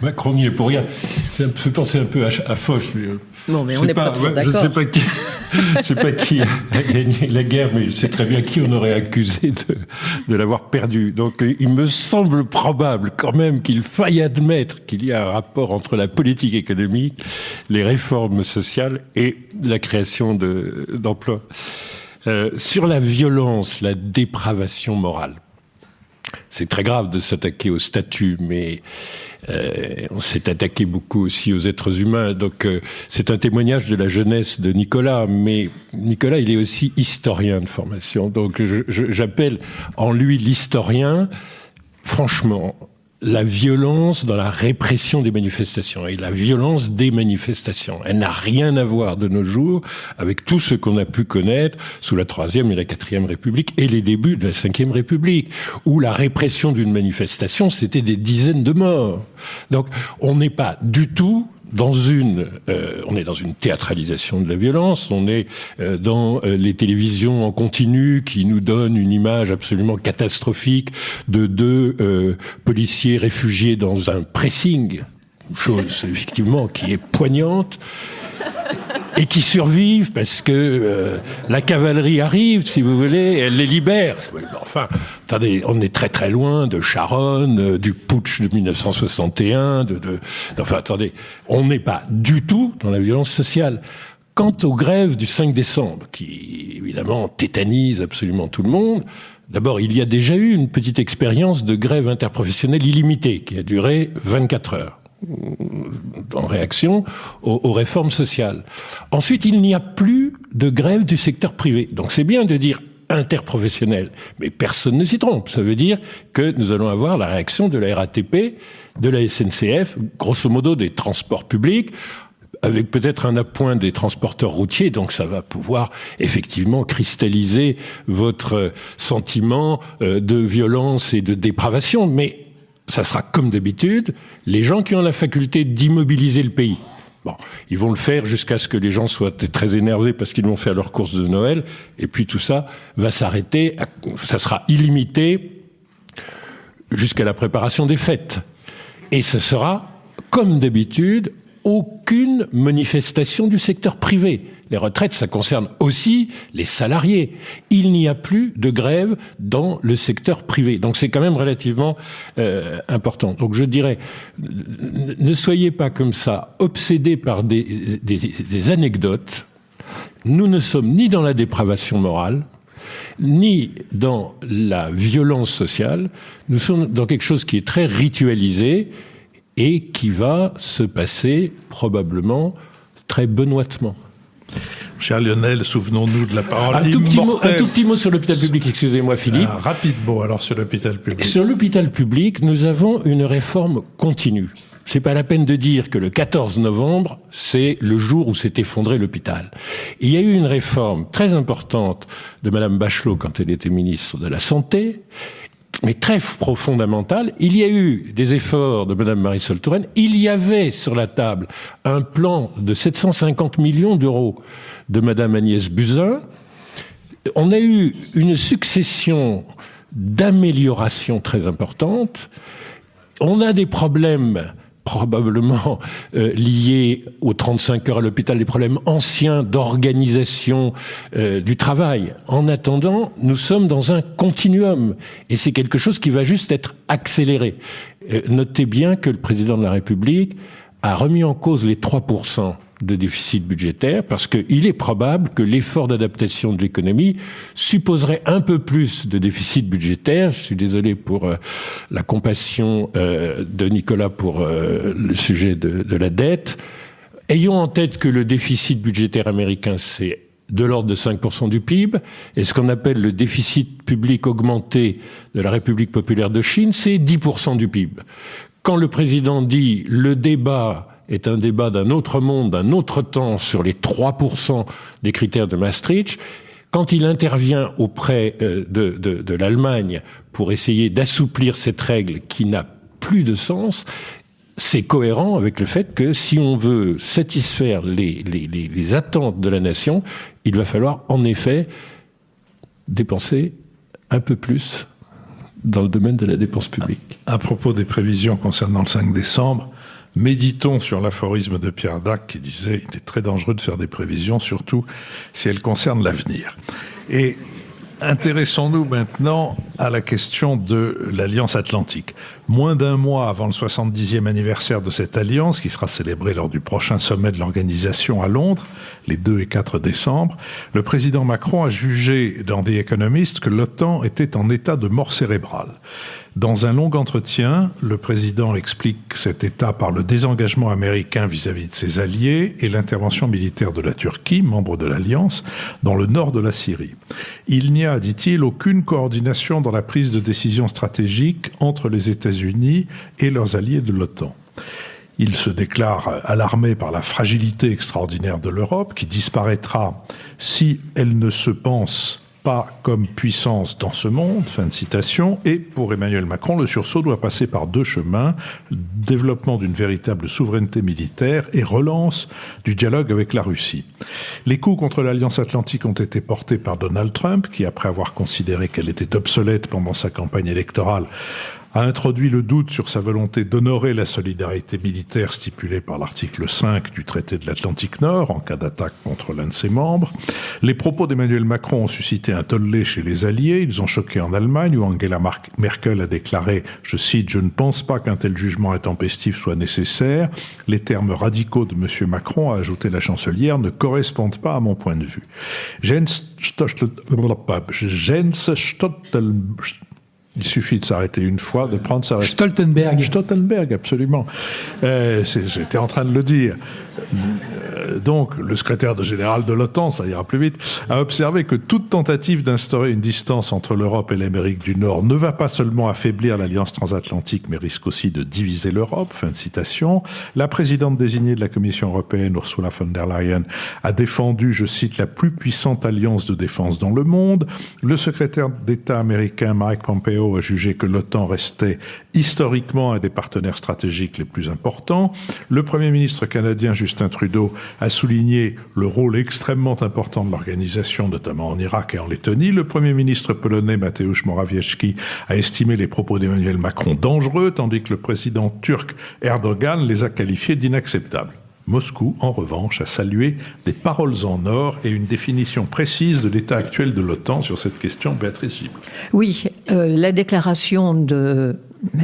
Macron n'y est pour rien. Ça me fait penser un peu à Foch. Non, mais on n'est pas toujours d'accord. Je ne sais pas qui a gagné la guerre, mais je sais très bien qui on aurait accusé de l'avoir perdu. Donc il me semble probable quand même qu'il faille admettre qu'il y a un rapport entre la politique économique, les réformes sociales et la création d'emplois. Sur la violence, la dépravation morale, c'est très grave de s'attaquer au statut, mais on s'est attaqué beaucoup aussi aux êtres humains. Donc c'est un témoignage de la jeunesse de Nicolas, mais Nicolas, il est aussi historien de formation. Donc j'appelle en lui l'historien. Franchement, la violence dans la répression des manifestations et la violence des manifestations, elle n'a rien à voir de nos jours avec tout ce qu'on a pu connaître sous la 3e et la 4e République et les débuts de la 5e République, où la répression d'une manifestation, c'était des dizaines de morts. Donc, on n'est pas du tout on est dans une théâtralisation de la violence, on est dans les télévisions en continu qui nous donnent une image absolument catastrophique de deux policiers réfugiés dans un pressing, chose effectivement qui est poignante, et qui survivent parce que la cavalerie arrive, si vous voulez, elle les libère. Enfin, attendez, on est très très loin de Charonne, du putsch de 1961, enfin, attendez, on n'est pas du tout dans la violence sociale. Quant aux grèves du 5 décembre, qui évidemment tétanisent absolument tout le monde, d'abord, il y a déjà eu une petite expérience de grève interprofessionnelle illimitée qui a duré 24 heures. En réaction aux réformes sociales. Ensuite, il n'y a plus de grève du secteur privé. Donc c'est bien de dire interprofessionnel, mais personne ne s'y trompe. Ça veut dire que nous allons avoir la réaction de la RATP, de la SNCF, grosso modo des transports publics, avec peut-être un appoint des transporteurs routiers, donc ça va pouvoir effectivement cristalliser votre sentiment de violence et de dépravation, mais ça sera comme d'habitude, les gens qui ont la faculté d'immobiliser le pays. Bon, ils vont le faire jusqu'à ce que les gens soient très énervés parce qu'ils vont faire leurs courses de Noël, et puis tout ça va s'arrêter, ça sera illimité jusqu'à la préparation des fêtes. Et ce sera, comme d'habitude, aucune manifestation du secteur privé. Les retraites, ça concerne aussi les salariés. Il n'y a plus de grève dans le secteur privé. Donc c'est quand même relativement important. Donc je dirais, ne soyez pas comme ça obsédés par des anecdotes. Nous ne sommes ni dans la dépravation morale, ni dans la violence sociale. Nous sommes dans quelque chose qui est très ritualisé et qui va se passer probablement très benoîtement. Cher Lionel, souvenons-nous de la parole un tout petit mot sur l'hôpital public, excusez-moi Philippe. Un rapide mot alors sur l'hôpital public. Sur l'hôpital public, nous avons une réforme continue. C'est pas la peine de dire que le 14 novembre, c'est le jour où s'est effondré l'hôpital. Il y a eu une réforme très importante de Madame Bachelot quand elle était ministre de la Santé, mais très fondamentale. Il y a eu des efforts de Madame Marisol Touraine. Il y avait sur la table un plan de 750 millions d'euros de Madame Agnès Buzyn. On a eu une succession d'améliorations très importantes. On a des problèmes probablement liés aux 35 heures à l'hôpital, des problèmes anciens d'organisation du travail. En attendant, nous sommes dans un continuum et c'est quelque chose qui va juste être accéléré. Notez bien que le président de la République a remis en cause les 3% de déficit budgétaire parce qu'il est probable que l'effort d'adaptation de l'économie supposerait un peu plus de déficit budgétaire. Je suis désolé pour la compassion de Nicolas pour le sujet de la dette. Ayons en tête que le déficit budgétaire américain, c'est de l'ordre de 5% du PIB, et ce qu'on appelle le déficit public augmenté de la République populaire de Chine, c'est 10% du PIB. Quand le président dit « le débat est un débat d'un autre monde, d'un autre temps sur les 3% des critères de Maastricht », quand il intervient auprès de l'Allemagne pour essayer d'assouplir cette règle qui n'a plus de sens, c'est cohérent avec le fait que si on veut satisfaire les attentes de la nation, il va falloir en effet dépenser un peu plus dans le domaine de la dépense publique. À propos des prévisions concernant le 5 décembre, méditons sur l'aphorisme de Pierre Dac qui disait « Il est très dangereux de faire des prévisions, surtout si elles concernent l'avenir ». Et intéressons-nous maintenant à la question de l'Alliance Atlantique. Moins d'un mois avant le 70e anniversaire de cette alliance, qui sera célébré lors du prochain sommet de l'organisation à Londres, les 2 et 4 décembre, le président Macron a jugé dans The Economist que l'OTAN était en état de mort cérébrale. Dans un long entretien, le président explique cet état par le désengagement américain vis-à-vis de ses alliés et l'intervention militaire de la Turquie, membre de l'Alliance, dans le nord de la Syrie. Il n'y a, dit-il, aucune coordination dans la prise de décision stratégique entre les États-Unis et leurs alliés de l'OTAN. Il se déclare alarmé par la fragilité extraordinaire de l'Europe, qui disparaîtra si elle ne se pense pas comme puissance dans ce monde, fin de citation, et pour Emmanuel Macron, le sursaut doit passer par 2 chemins, développement d'une véritable souveraineté militaire et relance du dialogue avec la Russie. Les coups contre l'Alliance Atlantique ont été portés par Donald Trump, qui, après avoir considéré qu'elle était obsolète pendant sa campagne électorale, a introduit le doute sur sa volonté d'honorer la solidarité militaire stipulée par l'article 5 du traité de l'Atlantique Nord en cas d'attaque contre l'un de ses membres. Les propos d'Emmanuel Macron ont suscité un tollé chez les alliés. Ils ont choqué en Allemagne où Angela Merkel a déclaré, je cite, « Je ne pense pas qu'un tel jugement intempestif soit nécessaire. Les termes radicaux de M. Macron, a ajouté la chancelière, ne correspondent pas à mon point de vue. » Il suffit de s'arrêter une fois, de prendre sa Stoltenberg. Stoltenberg, absolument. J'étais en train de le dire. Donc, le secrétaire général de l'OTAN, ça ira plus vite, a observé que toute tentative d'instaurer une distance entre l'Europe et l'Amérique du Nord ne va pas seulement affaiblir l'alliance transatlantique, mais risque aussi de diviser l'Europe. Fin de citation. La présidente désignée de la Commission européenne, Ursula von der Leyen, a défendu, je cite, la plus puissante alliance de défense dans le monde. Le secrétaire d'État américain Mike Pompeo a jugé que l'OTAN restait historiquement un des partenaires stratégiques les plus importants. Le Premier ministre canadien Justin Trudeau a souligné le rôle extrêmement important de l'organisation, notamment en Irak et en Lettonie. Le Premier ministre polonais Mateusz Morawiecki a estimé les propos d'Emmanuel Macron dangereux, tandis que le président turc Erdogan les a qualifiés d'inacceptables. Moscou, en revanche, a salué des paroles en or et une définition précise de l'état actuel de l'OTAN sur cette question. Béatrice Gibel. Oui, la déclaration de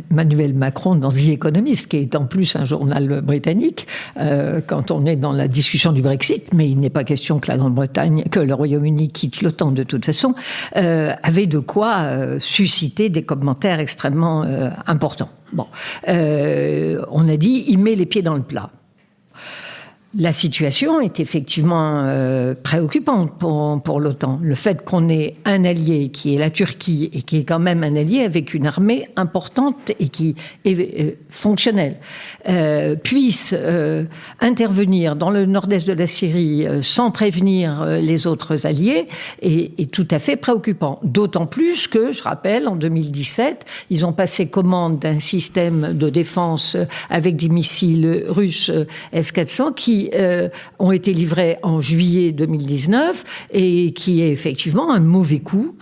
Emmanuel Macron dans The Economist, qui est en plus un journal britannique, quand on est dans la discussion du Brexit, mais il n'est pas question que la Grande-Bretagne, que le Royaume-Uni quitte l'OTAN de toute façon, avait de quoi susciter des commentaires extrêmement importants. Bon, on a dit, il met les pieds dans le plat. La situation est effectivement préoccupante pour l'OTAN. Le fait qu'on ait un allié qui est la Turquie et qui est quand même un allié avec une armée importante et qui est fonctionnelle, puisse intervenir dans le nord-est de la Syrie sans prévenir les autres alliés est tout à fait préoccupant. D'autant plus que, je rappelle, en 2017, ils ont passé commande d'un système de défense avec des missiles russes S-400 qui ont été livrés en juillet 2019 et qui est effectivement un mauvais coup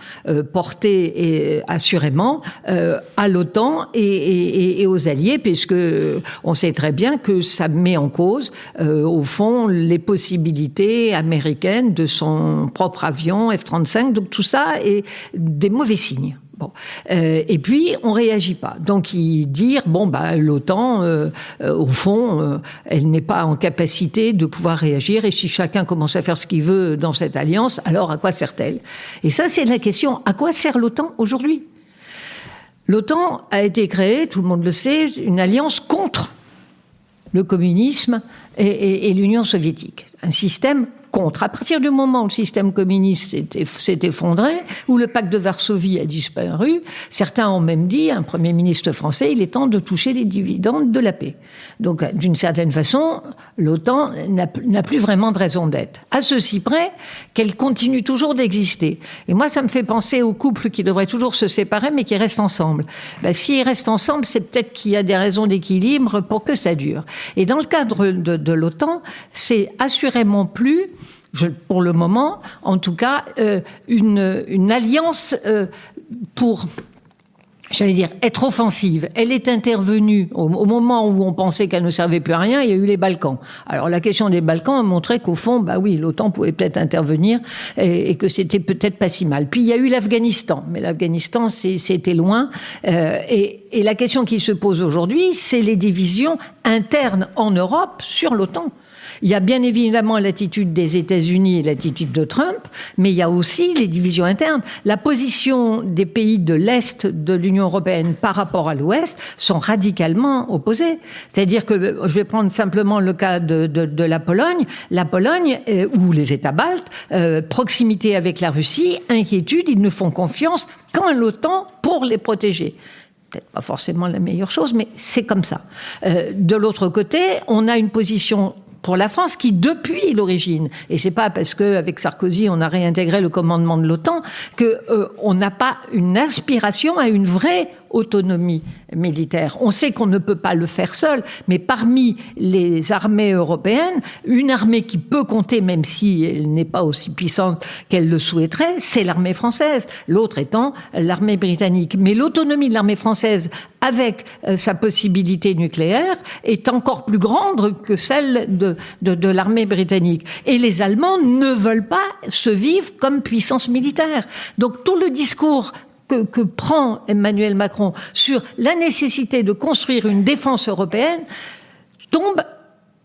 porté assurément à l'OTAN et aux alliés, puisque on sait très bien que ça met en cause, au fond, les possibilités américaines de son propre avion F-35. Donc tout ça est des mauvais signes. Bon. Et puis, on réagit pas. Donc, dire, l'OTAN, au fond, elle n'est pas en capacité de pouvoir réagir. Et si chacun commence à faire ce qu'il veut dans cette alliance, alors à quoi sert-elle? Et ça, c'est la question. À quoi sert l'OTAN aujourd'hui? L'OTAN a été créée, tout le monde le sait, une alliance contre le communisme et l'Union soviétique. Un système contre. À partir du moment où le système communiste s'est effondré, où le pacte de Varsovie a disparu, certains ont même dit, un Premier ministre français, il est temps de toucher les dividendes de la paix. Donc, d'une certaine façon, l'OTAN n'a plus vraiment de raison d'être. À ceci près qu'elle continue toujours d'exister. Et moi, ça me fait penser aux couples qui devraient toujours se séparer, mais qui restent ensemble. S'ils restent ensemble, c'est peut-être qu'il y a des raisons d'équilibre pour que ça dure. Et dans le cadre de l'OTAN, c'est assurément plus, pour le moment, en tout cas, une alliance pour, j'allais dire, être offensive. Elle est intervenue au moment où on pensait qu'elle ne servait plus à rien, il y a eu les Balkans. Alors la question des Balkans a montré qu'au fond, oui, l'OTAN pouvait peut-être intervenir et que c'était peut-être pas si mal. Puis il y a eu l'Afghanistan, mais l'Afghanistan, c'était loin. Et la question qui se pose aujourd'hui, c'est les divisions internes en Europe sur l'OTAN. Il y a bien évidemment l'attitude des États-Unis et l'attitude de Trump, mais il y a aussi les divisions internes. La position des pays de l'Est de l'Union européenne par rapport à l'Ouest sont radicalement opposées. C'est-à-dire que, je vais prendre simplement le cas de la Pologne. La Pologne, ou les États baltes, proximité avec la Russie, inquiétude, ils ne font confiance qu'en l'OTAN pour les protéger. Peut-être pas forcément la meilleure chose, mais c'est comme ça. De l'autre côté, on a une position pour la France qui, depuis l'origine, et c'est pas parce qu'avec Sarkozy on a réintégré le commandement de l'OTAN que on n'a pas une aspiration à une vraie autonomie militaire. On sait qu'on ne peut pas le faire seul, mais parmi les armées européennes, une armée qui peut compter, même si elle n'est pas aussi puissante qu'elle le souhaiterait, c'est l'armée française. L'autre étant l'armée britannique. Mais l'autonomie de l'armée française, avec sa possibilité nucléaire, est encore plus grande que celle de l'armée britannique. Et les Allemands ne veulent pas se vivre comme puissance militaire. Donc tout le discours que prend Emmanuel Macron sur la nécessité de construire une défense européenne tombe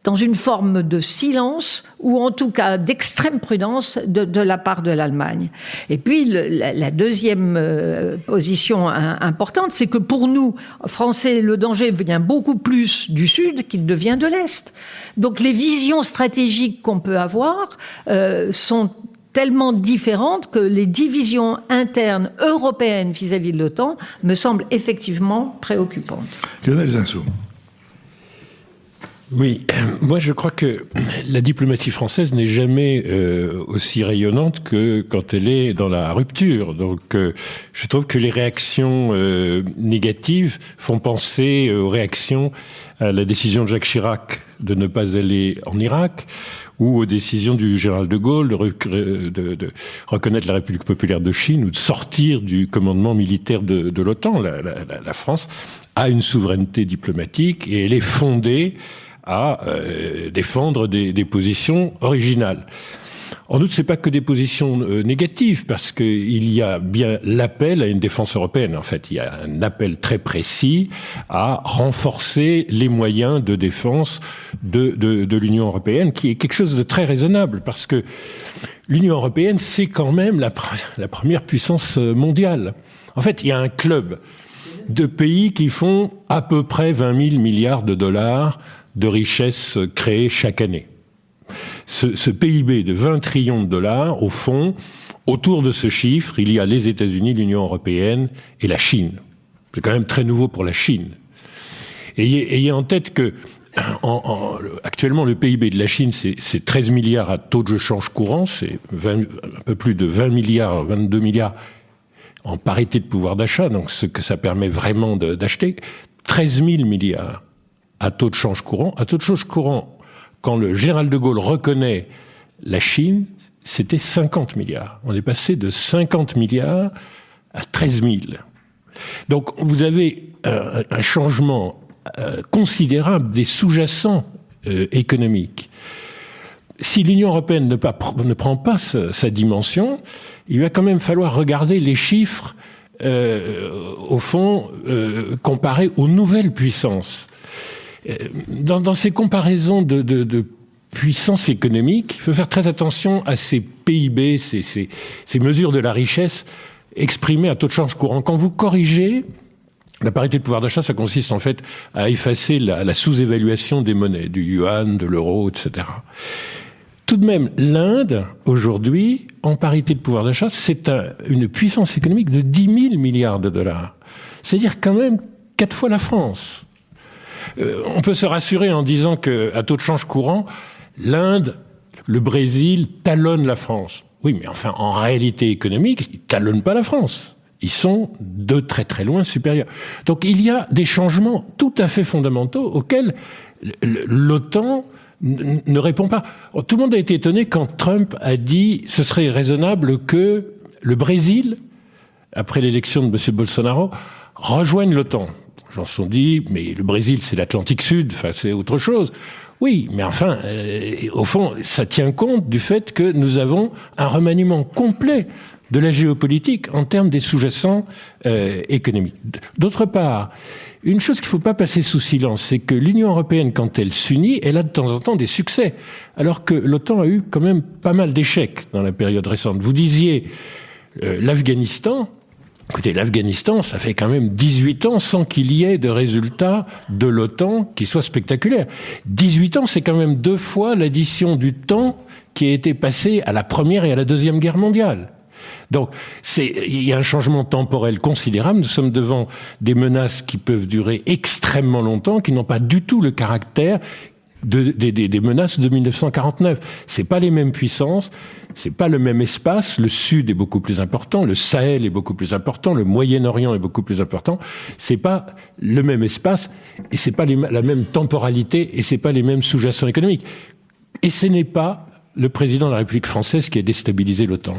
dans une forme de silence ou en tout cas d'extrême prudence de la part de l'Allemagne. Et puis la deuxième position importante, c'est que pour nous, Français, le danger vient beaucoup plus du Sud qu'il ne vient de l'Est. Donc les visions stratégiques qu'on peut avoir sont tellement différentes que les divisions internes européennes vis-à-vis de l'OTAN me semblent effectivement préoccupantes. Lionel Zinsou. Oui, moi je crois que la diplomatie française n'est jamais aussi rayonnante que quand elle est dans la rupture. Donc je trouve que les réactions négatives font penser aux réactions à la décision de Jacques Chirac de ne pas aller en Irak, ou aux décisions du général de Gaulle de reconnaître la République populaire de Chine ou de sortir du commandement militaire de l'OTAN. La France a une souveraineté diplomatique et elle est fondée à défendre des positions originales. En outre, c'est pas que des positions négatives, parce qu'il y a bien l'appel à une défense européenne. En fait, il y a un appel très précis à renforcer les moyens de défense de l'Union européenne, qui est quelque chose de très raisonnable, parce que l'Union européenne, c'est quand même la première puissance mondiale. En fait, il y a un club de pays qui font à peu près 20 000 milliards de dollars de richesses créées chaque année. Ce PIB de 20 trillions de dollars, au fond, autour de ce chiffre, il y a les États-Unis, l'Union européenne et la Chine. C'est quand même très nouveau pour la Chine. Ayez en tête que actuellement, le PIB de la Chine, c'est 13 milliards à taux de change courant, c'est un peu plus de 20 milliards, 22 milliards en parité de pouvoir d'achat, donc ce que ça permet vraiment d'acheter. 13 000 milliards à taux de change courant. À taux de change courant, quand le général de Gaulle reconnaît la Chine, c'était 50 milliards. On est passé de 50 milliards à 13 000. Donc vous avez un changement considérable des sous-jacents économiques. Si l'Union européenne ne prend pas sa dimension, il va quand même falloir regarder les chiffres, au fond, comparés aux nouvelles puissances. Dans ces comparaisons de puissance économique, il faut faire très attention à ces PIB, ces mesures de la richesse exprimées à taux de change courant. Quand vous corrigez, la parité de pouvoir d'achat, ça consiste en fait à effacer la sous-évaluation des monnaies, du yuan, de l'euro, etc. tout de même, l'Inde, aujourd'hui, en parité de pouvoir d'achat, c'est une puissance économique de 10 000 milliards de dollars. C'est-à-dire quand même 4 fois la France. On peut se rassurer en disant qu'à taux de change courant, l'Inde, le Brésil talonnent la France. Oui, mais enfin, en réalité économique, ils talonnent pas la France. Ils sont de très très loin supérieurs. Donc il y a des changements tout à fait fondamentaux auxquels l'OTAN ne répond pas. Tout le monde a été étonné quand Trump a dit ce serait raisonnable que le Brésil, après l'élection de M. Bolsonaro, rejoigne l'OTAN. Les gens se sont dit, mais le Brésil, c'est l'Atlantique Sud, enfin, c'est autre chose. Oui, mais enfin, au fond, ça tient compte du fait que nous avons un remaniement complet de la géopolitique en termes des sous-jacents économiques. D'autre part, une chose qu'il ne faut pas passer sous silence, c'est que l'Union européenne, quand elle s'unit, elle a de temps en temps des succès, alors que l'OTAN a eu quand même pas mal d'échecs dans la période récente. Vous disiez l'Afghanistan. Écoutez, l'Afghanistan, ça fait quand même 18 ans sans qu'il y ait de résultats de l'OTAN qui soient spectaculaires. 18 ans, c'est quand même 2 fois l'addition du temps qui a été passé à la Première et à la Deuxième Guerre mondiale. Donc, il y a un changement temporel considérable. Nous sommes devant des menaces qui peuvent durer extrêmement longtemps, qui n'ont pas du tout le caractère des menaces de 1949. C'est pas les mêmes puissances, c'est pas le même espace. Le Sud est beaucoup plus important, le Sahel est beaucoup plus important, le Moyen-Orient est beaucoup plus important. C'est pas le même espace et c'est pas la même temporalité et c'est pas les mêmes sous-jacents économiques. Et ce n'est pas le président de la République française qui a déstabilisé l'OTAN.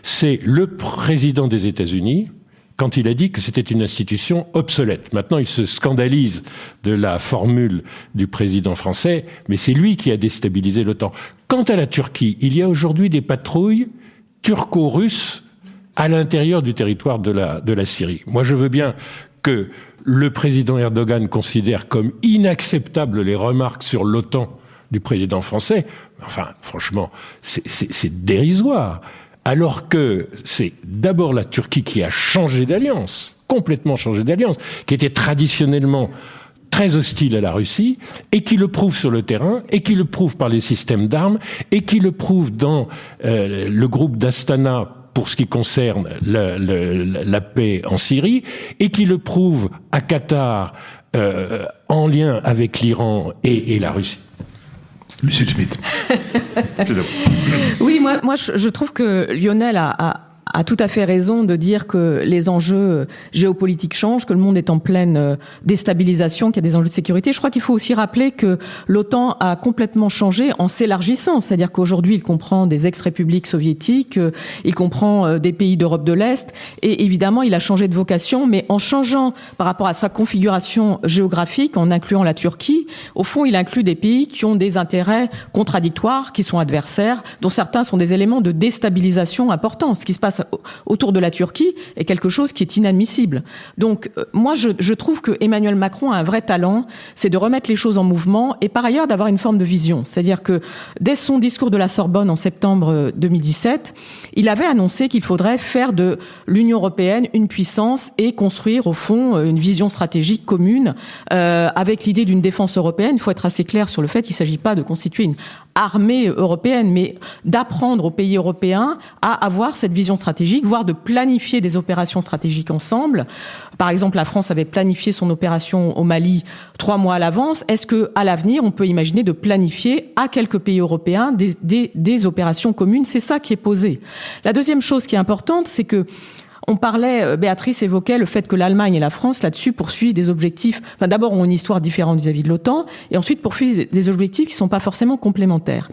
C'est le président des États-Unis, quand il a dit que c'était une institution obsolète. Maintenant, il se scandalise de la formule du président français, mais c'est lui qui a déstabilisé l'OTAN. Quant à la Turquie, il y a aujourd'hui des patrouilles turco-russes à l'intérieur du territoire de la Syrie. Moi, je veux bien que le président Erdogan considère comme inacceptables les remarques sur l'OTAN du président français. Enfin, franchement, c'est dérisoire. Alors que c'est d'abord la Turquie qui a changé d'alliance, complètement changé d'alliance, qui était traditionnellement très hostile à la Russie, et qui le prouve sur le terrain, et qui le prouve par les systèmes d'armes, et qui le prouve dans le groupe d'Astana pour ce qui concerne la paix en Syrie, et qui le prouve à Qatar en lien avec l'Iran et la Russie. Monsieur Schmitt. Oui, moi, je trouve que Lionel a tout à fait raison de dire que les enjeux géopolitiques changent, que le monde est en pleine déstabilisation, qu'il y a des enjeux de sécurité. Je crois qu'il faut aussi rappeler que l'OTAN a complètement changé en s'élargissant. C'est-à-dire qu'aujourd'hui, il comprend des ex-républiques soviétiques, il comprend des pays d'Europe de l'Est, et évidemment, il a changé de vocation, mais en changeant par rapport à sa configuration géographique, en incluant la Turquie, au fond, il inclut des pays qui ont des intérêts contradictoires, qui sont adversaires, dont certains sont des éléments de déstabilisation importants. Ce qui se passe autour de la Turquie est quelque chose qui est inadmissible. Donc, moi, je trouve que Emmanuel Macron a un vrai talent, c'est de remettre les choses en mouvement et par ailleurs d'avoir une forme de vision. C'est-à-dire que dès son discours de la Sorbonne en septembre 2017, il avait annoncé qu'il faudrait faire de l'Union européenne une puissance et construire, au fond, une vision stratégique commune avec l'idée d'une défense européenne. Il faut être assez clair sur le fait qu'il ne s'agit pas de constituer une armée européenne, mais d'apprendre aux pays européens à avoir cette vision stratégique, voire de planifier des opérations stratégiques ensemble. Par exemple, la France avait planifié son opération au Mali 3 mois à l'avance. Est-ce que, à l'avenir, on peut imaginer de planifier à quelques pays européens des opérations communes? C'est ça qui est posé. La deuxième chose qui est importante, c'est que on parlait, Béatrice évoquait le fait que l'Allemagne et la France, là-dessus, poursuivent des objectifs, enfin d'abord ont une histoire différente vis-à-vis de l'OTAN, et ensuite poursuivent des objectifs qui ne sont pas forcément complémentaires.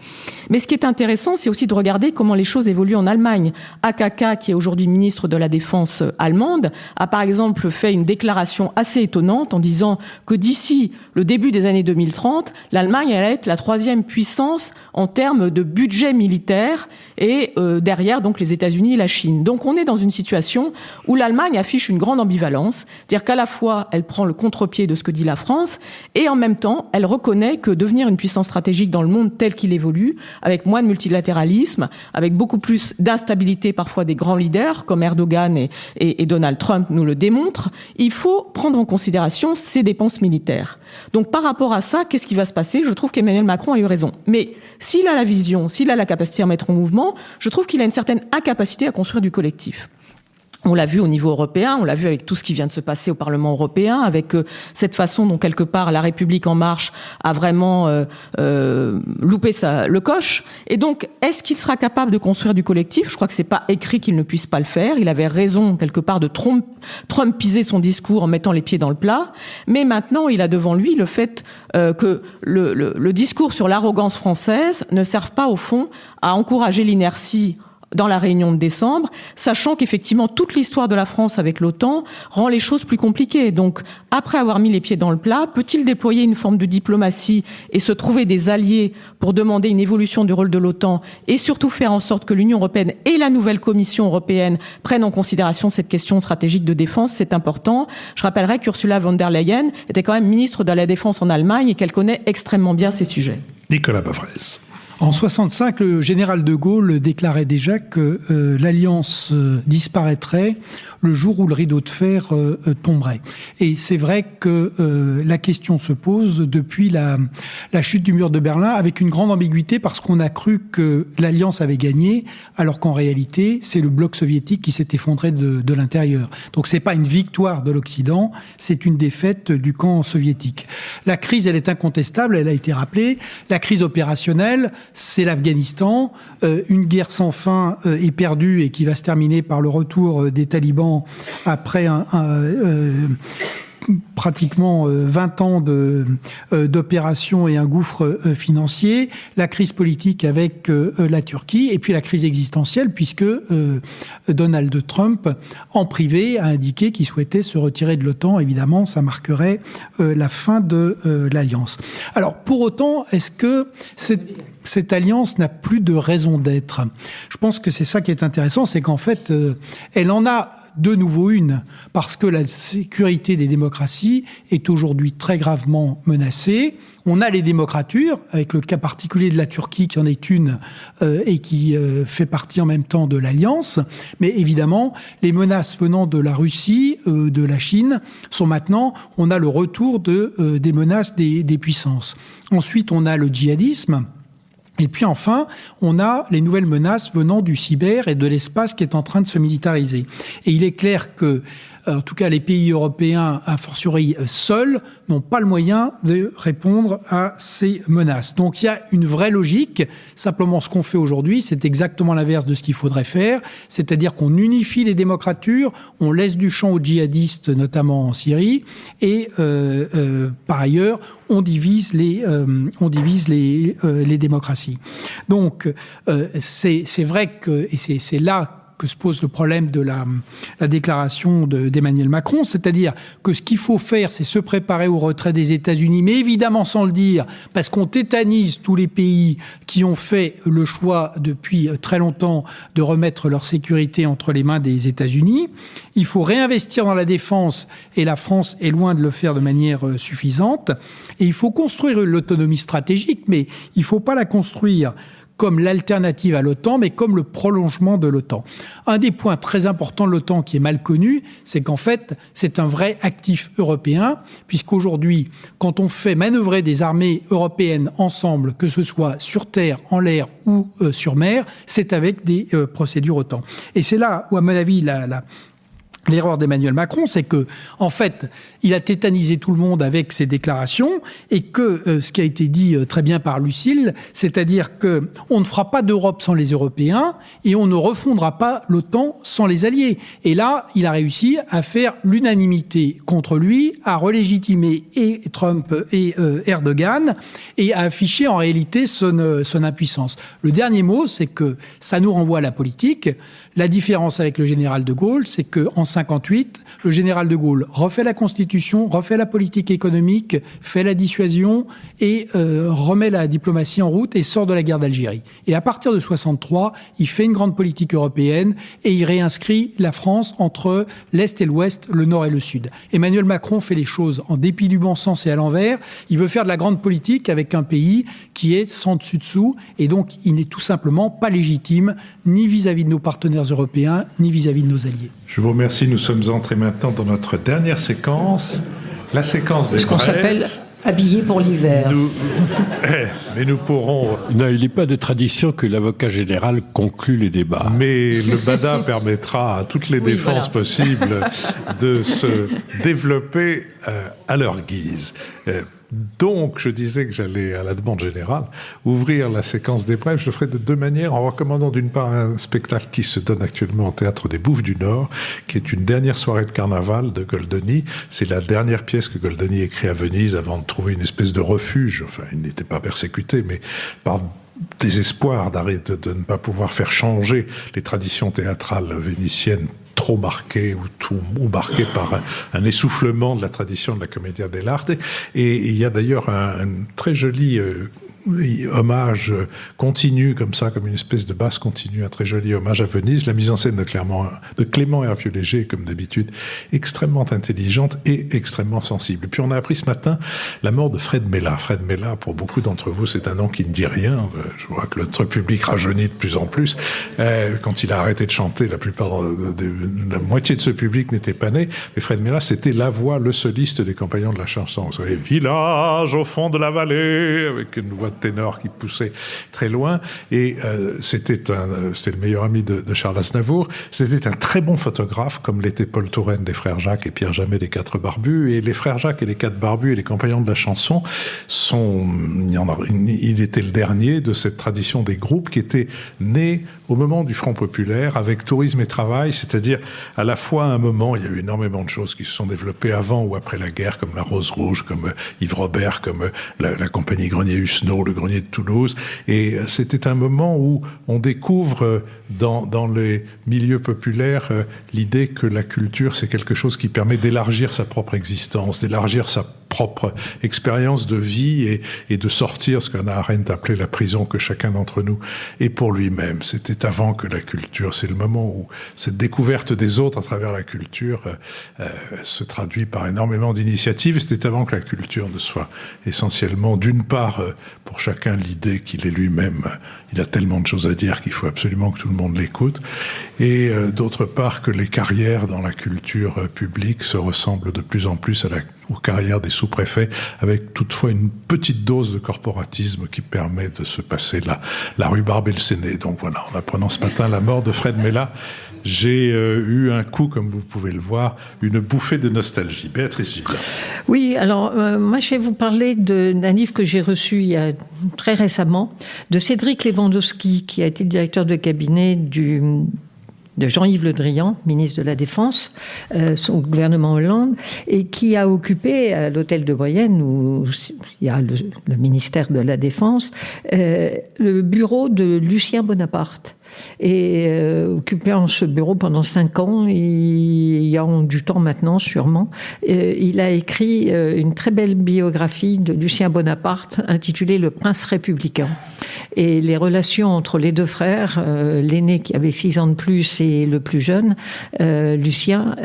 Mais ce qui est intéressant, c'est aussi de regarder comment les choses évoluent en Allemagne. AKK, qui est aujourd'hui ministre de la Défense allemande, a par exemple fait une déclaration assez étonnante en disant que d'ici le début des années 2030, l'Allemagne allait être la 3e puissance en termes de budget militaire, et derrière donc les États-Unis et la Chine. Donc on est dans une situation situation où l'Allemagne affiche une grande ambivalence, c'est-à-dire qu'à la fois elle prend le contre-pied de ce que dit la France et en même temps elle reconnaît que devenir une puissance stratégique dans le monde tel qu'il évolue, avec moins de multilatéralisme, avec beaucoup plus d'instabilité parfois des grands leaders comme Erdogan et Donald Trump nous le démontrent, il faut prendre en considération ces dépenses militaires. Donc par rapport à ça, qu'est-ce qui va se passer ? Je trouve qu'Emmanuel Macron a eu raison. Mais s'il a la vision, s'il a la capacité à mettre en mouvement, je trouve qu'il a une certaine incapacité à construire du collectif. On l'a vu au niveau européen, on l'a vu avec tout ce qui vient de se passer au Parlement européen, avec cette façon dont quelque part la République en marche a vraiment loupé le coche. Et donc, est-ce qu'il sera capable de construire du collectif ? Je crois que c'est pas écrit qu'il ne puisse pas le faire. Il avait raison quelque part de trumpiser son discours en mettant les pieds dans le plat. Mais maintenant, il a devant lui le fait que le discours sur l'arrogance française ne serve pas au fond à encourager l'inertie dans la réunion de décembre, sachant qu'effectivement toute l'histoire de la France avec l'OTAN rend les choses plus compliquées. Donc, après avoir mis les pieds dans le plat, peut-il déployer une forme de diplomatie et se trouver des alliés pour demander une évolution du rôle de l'OTAN et surtout faire en sorte que l'Union européenne et la nouvelle Commission européenne prennent en considération cette question stratégique de défense ? C'est important. Je rappellerai qu'Ursula von der Leyen était quand même ministre de la Défense en Allemagne et qu'elle connaît extrêmement bien ces sujets. Nicolas Bavrez. En 65, le général de Gaulle déclarait déjà que l'alliance disparaîtrait le jour où le rideau de fer tomberait. Et c'est vrai que la question se pose depuis la chute du mur de Berlin avec une grande ambiguïté parce qu'on a cru que l'alliance avait gagné alors qu'en réalité, c'est le bloc soviétique qui s'est effondré de l'intérieur. Donc c'est pas une victoire de l'Occident, c'est une défaite du camp soviétique. La crise, elle est incontestable, elle a été rappelée. La crise opérationnelle, c'est l'Afghanistan. Une guerre sans fin est perdue et qui va se terminer par le retour des talibans après pratiquement 20 ans d'opérations et un gouffre financier, la crise politique avec la Turquie et puis la crise existentielle puisque Donald Trump, en privé, a indiqué qu'il souhaitait se retirer de l'OTAN. Évidemment, ça marquerait la fin de l'alliance. Alors, pour autant, est-ce que cette alliance n'a plus de raison d'être ? Je pense que c'est ça qui est intéressant, c'est qu'en fait, elle en a de nouveau une, parce que la sécurité des démocraties est aujourd'hui très gravement menacée. On a les démocratures, avec le cas particulier de la Turquie qui en est une et qui fait partie en même temps de l'Alliance. Mais évidemment, les menaces venant de la Russie, de la Chine, sont maintenant, on a le retour des menaces des puissances. Ensuite, on a le djihadisme. Et puis enfin, on a les nouvelles menaces venant du cyber et de l'espace qui est en train de se militariser. Et il est clair que, en tout cas, les pays européens, a fortiori seuls, n'ont pas le moyen de répondre à ces menaces. Donc il y a une vraie logique. Simplement, ce qu'on fait aujourd'hui, c'est exactement l'inverse de ce qu'il faudrait faire. C'est-à-dire qu'on unifie les démocratures, on laisse du champ aux djihadistes, notamment en Syrie, et par ailleurs, on divise les démocraties. Donc, c'est vrai que, et c'est là que se pose le problème de la déclaration d'Emmanuel Macron, c'est-à-dire que ce qu'il faut faire, c'est se préparer au retrait des États-Unis, mais évidemment sans le dire, parce qu'on tétanise tous les pays qui ont fait le choix depuis très longtemps de remettre leur sécurité entre les mains des États-Unis. Il faut réinvestir dans la défense, et la France est loin de le faire de manière suffisante. Et il faut construire l'autonomie stratégique, mais il ne faut pas la construire comme l'alternative à l'OTAN, mais comme le prolongement de l'OTAN. Un des points très importants de l'OTAN qui est mal connu, c'est qu'en fait, c'est un vrai actif européen, puisqu'aujourd'hui, quand on fait manœuvrer des armées européennes ensemble, que ce soit sur terre, en l'air ou sur mer, c'est avec des procédures OTAN. Et c'est là où, à mon avis, l'erreur d'Emmanuel Macron, c'est que, en fait, il a tétanisé tout le monde avec ses déclarations et que ce qui a été dit très bien par Lucille, c'est-à-dire que on ne fera pas d'Europe sans les Européens et on ne refondera pas l'OTAN sans les alliés. Et là, il a réussi à faire l'unanimité contre lui, à relégitimer et Trump et Erdogan et à afficher en réalité son impuissance. Le dernier mot, c'est que ça nous renvoie à la politique. La différence avec le général de Gaulle, c'est qu'en 58, le général de Gaulle refait la Constitution, refait la politique économique, fait la dissuasion et remet la diplomatie en route et sort de la guerre d'Algérie. Et à partir de 63, il fait une grande politique européenne et il réinscrit la France entre l'Est et l'Ouest, le Nord et le Sud. Emmanuel Macron fait les choses en dépit du bon sens et à l'envers. Il veut faire de la grande politique avec un pays qui est sans dessus-dessous et donc il n'est tout simplement pas légitime ni vis-à-vis de nos partenaires européens, ni vis-à-vis de nos alliés. Je vous remercie. Nous sommes entrés maintenant dans notre dernière séquence, la séquence des Ce qu'on s'appelle habillé pour l'hiver. Mais nous pourrons... Non, il n'est pas de tradition que l'avocat général conclue les débats. Mais le BADA permettra à toutes les défenses possibles de se développer à leur guise. Donc, je disais que j'allais, à la demande générale, ouvrir la séquence des brèves. Je le ferai de deux manières, en recommandant d'une part un spectacle qui se donne actuellement au Théâtre des Bouffes du Nord, qui est une dernière soirée de carnaval de Goldoni. C'est la dernière pièce que Goldoni écrit à Venise avant de trouver une espèce de refuge. Enfin, il n'était pas persécuté, mais par désespoir d'arrêter de ne pas pouvoir faire changer les traditions théâtrales vénitiennes trop marquées ou marquées par un essoufflement de la tradition de la commedia dell'arte. Et il y a d'ailleurs un très joli hommage continu comme ça, comme une espèce de basse continue, un très joli hommage à Venise. La mise en scène de Clément Hervieux-Léger, comme d'habitude, extrêmement intelligente et extrêmement sensible. Et puis on a appris ce matin la mort de Fred Mella. Fred Mella, pour beaucoup d'entre vous, c'est un nom qui ne dit rien. Je vois que notre public rajeunit de plus en plus. Quand il a arrêté de chanter, la moitié de ce public n'était pas né. Mais Fred Mella, c'était la voix, le soliste des Compagnons de la chanson. Vous savez, village au fond de la vallée, avec une voix de ténor qui poussait très loin, et c'était le meilleur ami de Charles Aznavour. C'était un très bon photographe, comme l'était Paul Touraine des Frères Jacques et Pierre Jamet des Quatre Barbus. Et les Frères Jacques et les Quatre Barbus et les Compagnons de la chanson il était le dernier de cette tradition des groupes qui était né au moment du Front populaire avec Tourisme et Travail, c'est-à-dire à la fois à un moment, il y a eu énormément de choses qui se sont développées avant ou après la guerre, comme la Rose Rouge, comme Yves Robert, comme la compagnie Grenier-Husneau, le Grenier de Toulouse, et c'était un moment où on découvre dans les milieux populaires l'idée que la culture, c'est quelque chose qui permet d'élargir sa propre existence, d'élargir sa propre expérience de vie et de sortir ce qu'Hannah Arendt appelait la prison que chacun d'entre nous est pour lui-même. C'était avant que la culture. C'est le moment où cette découverte des autres à travers la culture se traduit par énormément d'initiatives. C'était avant que la culture ne soit essentiellement, d'une part, pour chacun l'idée qu'il est lui-même. Il a tellement de choses à dire qu'il faut absolument que tout le monde l'écoute. Et d'autre part, que les carrières dans la culture publique se ressemblent de plus en plus aux carrières des sous-préfets, avec toutefois une petite dose de corporatisme qui permet de se passer la rhubarbe et le séné. Donc voilà, en apprenant ce matin la mort de Fred Mella, j'ai eu un coup, comme vous pouvez le voir, une bouffée de nostalgie. Béatrice Gibert. Oui, alors moi je vais vous parler d'un livre que j'ai reçu il y a très récemment, de Cédric Lewandowski, qui a été le directeur de cabinet de Jean-Yves Le Drian, ministre de la Défense, au gouvernement Hollande, et qui a occupé à l'hôtel de Brienne, où il y a le ministère de la Défense, le bureau de Lucien Bonaparte. Et occupant ce bureau pendant 5 ans, il y a du temps maintenant sûrement, il a écrit une très belle biographie de Lucien Bonaparte intitulée Le Prince républicain. Et les relations entre les deux frères, l'aîné qui avait 6 ans de plus et le plus jeune, Lucien,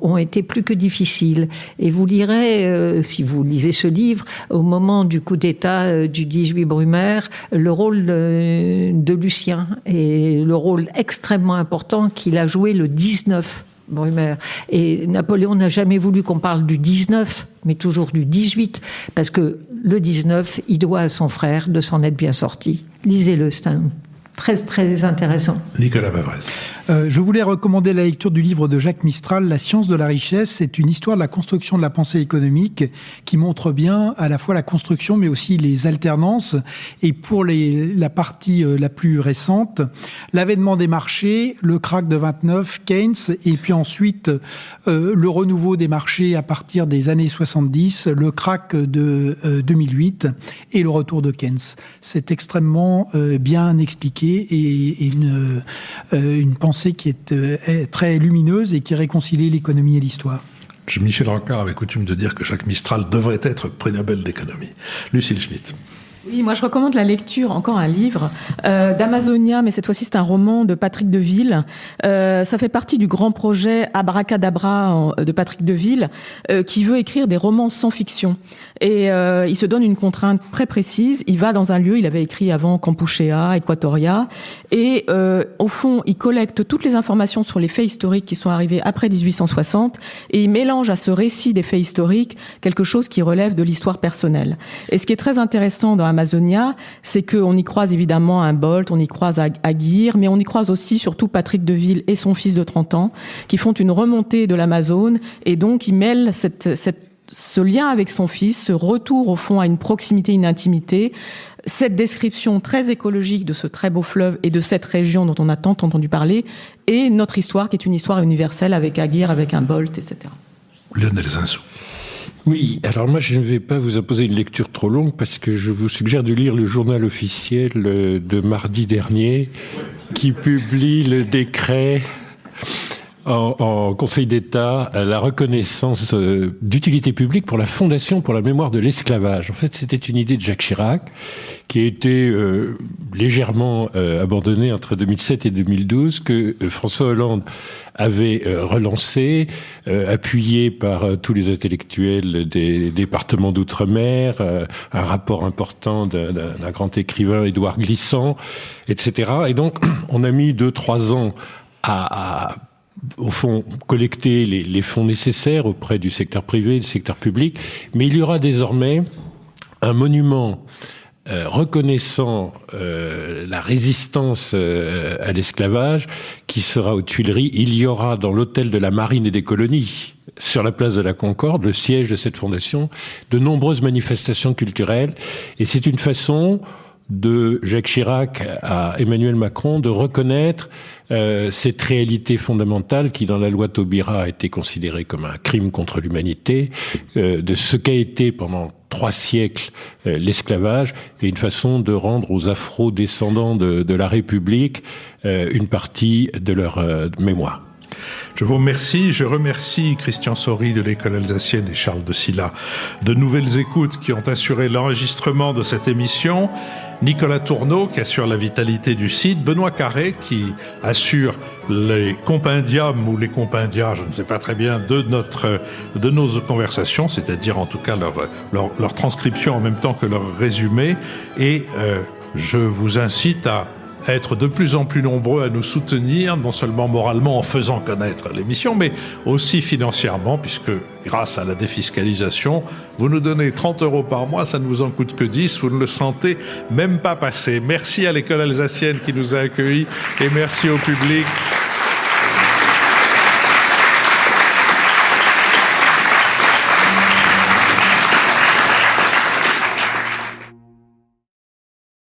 ont été plus que difficiles. Et vous lirez, si vous lisez ce livre, au moment du coup d'État du 18 Brumaire, le rôle de Lucien et le rôle extrêmement important qu'il a joué le 19 Brumaire. Et Napoléon n'a jamais voulu qu'on parle du 19, mais toujours du 18, parce que le 19, il doit à son frère de s'en être bien sorti. Lisez-le, c'est très, très intéressant. Nicolas Bavrez. Je voulais recommander la lecture du livre de Jacques Mistral, La science de la richesse. C'est une histoire de la construction de la pensée économique qui montre bien à la fois la construction mais aussi les alternances. Et pour la partie la plus récente, l'avènement des marchés, le krach de 29, Keynes, et puis ensuite le renouveau des marchés à partir des années 70, le krach de 2008 et le retour de Keynes. C'est extrêmement bien expliqué et une pensée pensée qui est très lumineuse et qui réconcilie l'économie et l'histoire. Michel Rocard avait coutume de dire que Jacques Mistral devrait être prix Nobel d'économie. Lucille Schmitt. Oui, moi je recommande la lecture, encore un livre, d'Amazonia, mais cette fois-ci c'est un roman de Patrick Deville. Ça fait partie du grand projet Abracadabra de Patrick Deville, qui veut écrire des romans sans fiction. Et il se donne une contrainte très précise. Il va dans un lieu, il avait écrit avant Kampuchea, Équatoria, et au fond il collecte toutes les informations sur les faits historiques qui sont arrivés après 1860, et il mélange à ce récit des faits historiques quelque chose qui relève de l'histoire personnelle. Et ce qui est très intéressant dans Amazonia, c'est qu'on y croise évidemment un Bolt, on y croise Aguirre, mais on y croise aussi surtout Patrick Deville et son fils de 30 ans, qui font une remontée de l'Amazone, et donc ils mêlent ce lien avec son fils, ce retour au fond à une proximité, une intimité, cette description très écologique de ce très beau fleuve et de cette région dont on a tant entendu parler, et notre histoire qui est une histoire universelle avec Aguirre, avec un Bolt, etc. Lionel Zinsou. Oui, alors moi je ne vais pas vous imposer une lecture trop longue parce que je vous suggère de lire le journal officiel de mardi dernier qui publie le décret en Conseil d'État à la reconnaissance d'utilité publique pour la Fondation pour la mémoire de l'esclavage. En fait, c'était une idée de Jacques Chirac qui a été légèrement abandonnée entre 2007 et 2012, que François Hollande avait relancé, appuyé par tous les intellectuels des départements d'outre-mer, un rapport important d'un grand écrivain, Édouard Glissant, etc. Et donc, on a mis 2-3 ans à au fond, collecter les fonds nécessaires auprès du secteur privé et du secteur public. Mais il y aura désormais un monument reconnaissant la résistance à l'esclavage qui sera aux Tuileries. Il y aura dans l'hôtel de la Marine et des Colonies, sur la place de la Concorde, le siège de cette fondation, de nombreuses manifestations culturelles. Et c'est une façon de Jacques Chirac à Emmanuel Macron de reconnaître cette réalité fondamentale qui, dans la loi Taubira, a été considérée comme un crime contre l'humanité, de ce qu'a été pendant 3 siècles l'esclavage, et une façon de rendre aux afro-descendants de la République une partie de leur mémoire. Je vous remercie. Je remercie Christian Saury de l'École alsacienne et Charles de Silla de Nouvelles Écoutes qui ont assuré l'enregistrement de cette émission, Nicolas Tourneau qui assure la vitalité du site, Benoît Carré qui assure les compendiums ou les compendia, je ne sais pas très bien, de nos conversations, c'est-à-dire en tout cas leur transcription en même temps que leur résumé. Et je vous incite à être de plus en plus nombreux à nous soutenir, non seulement moralement en faisant connaître l'émission, mais aussi financièrement, puisque grâce à la défiscalisation, vous nous donnez 30 € par mois, ça ne vous en coûte que 10, vous ne le sentez même pas passer. Merci à l'École alsacienne qui nous a accueillis et merci au public.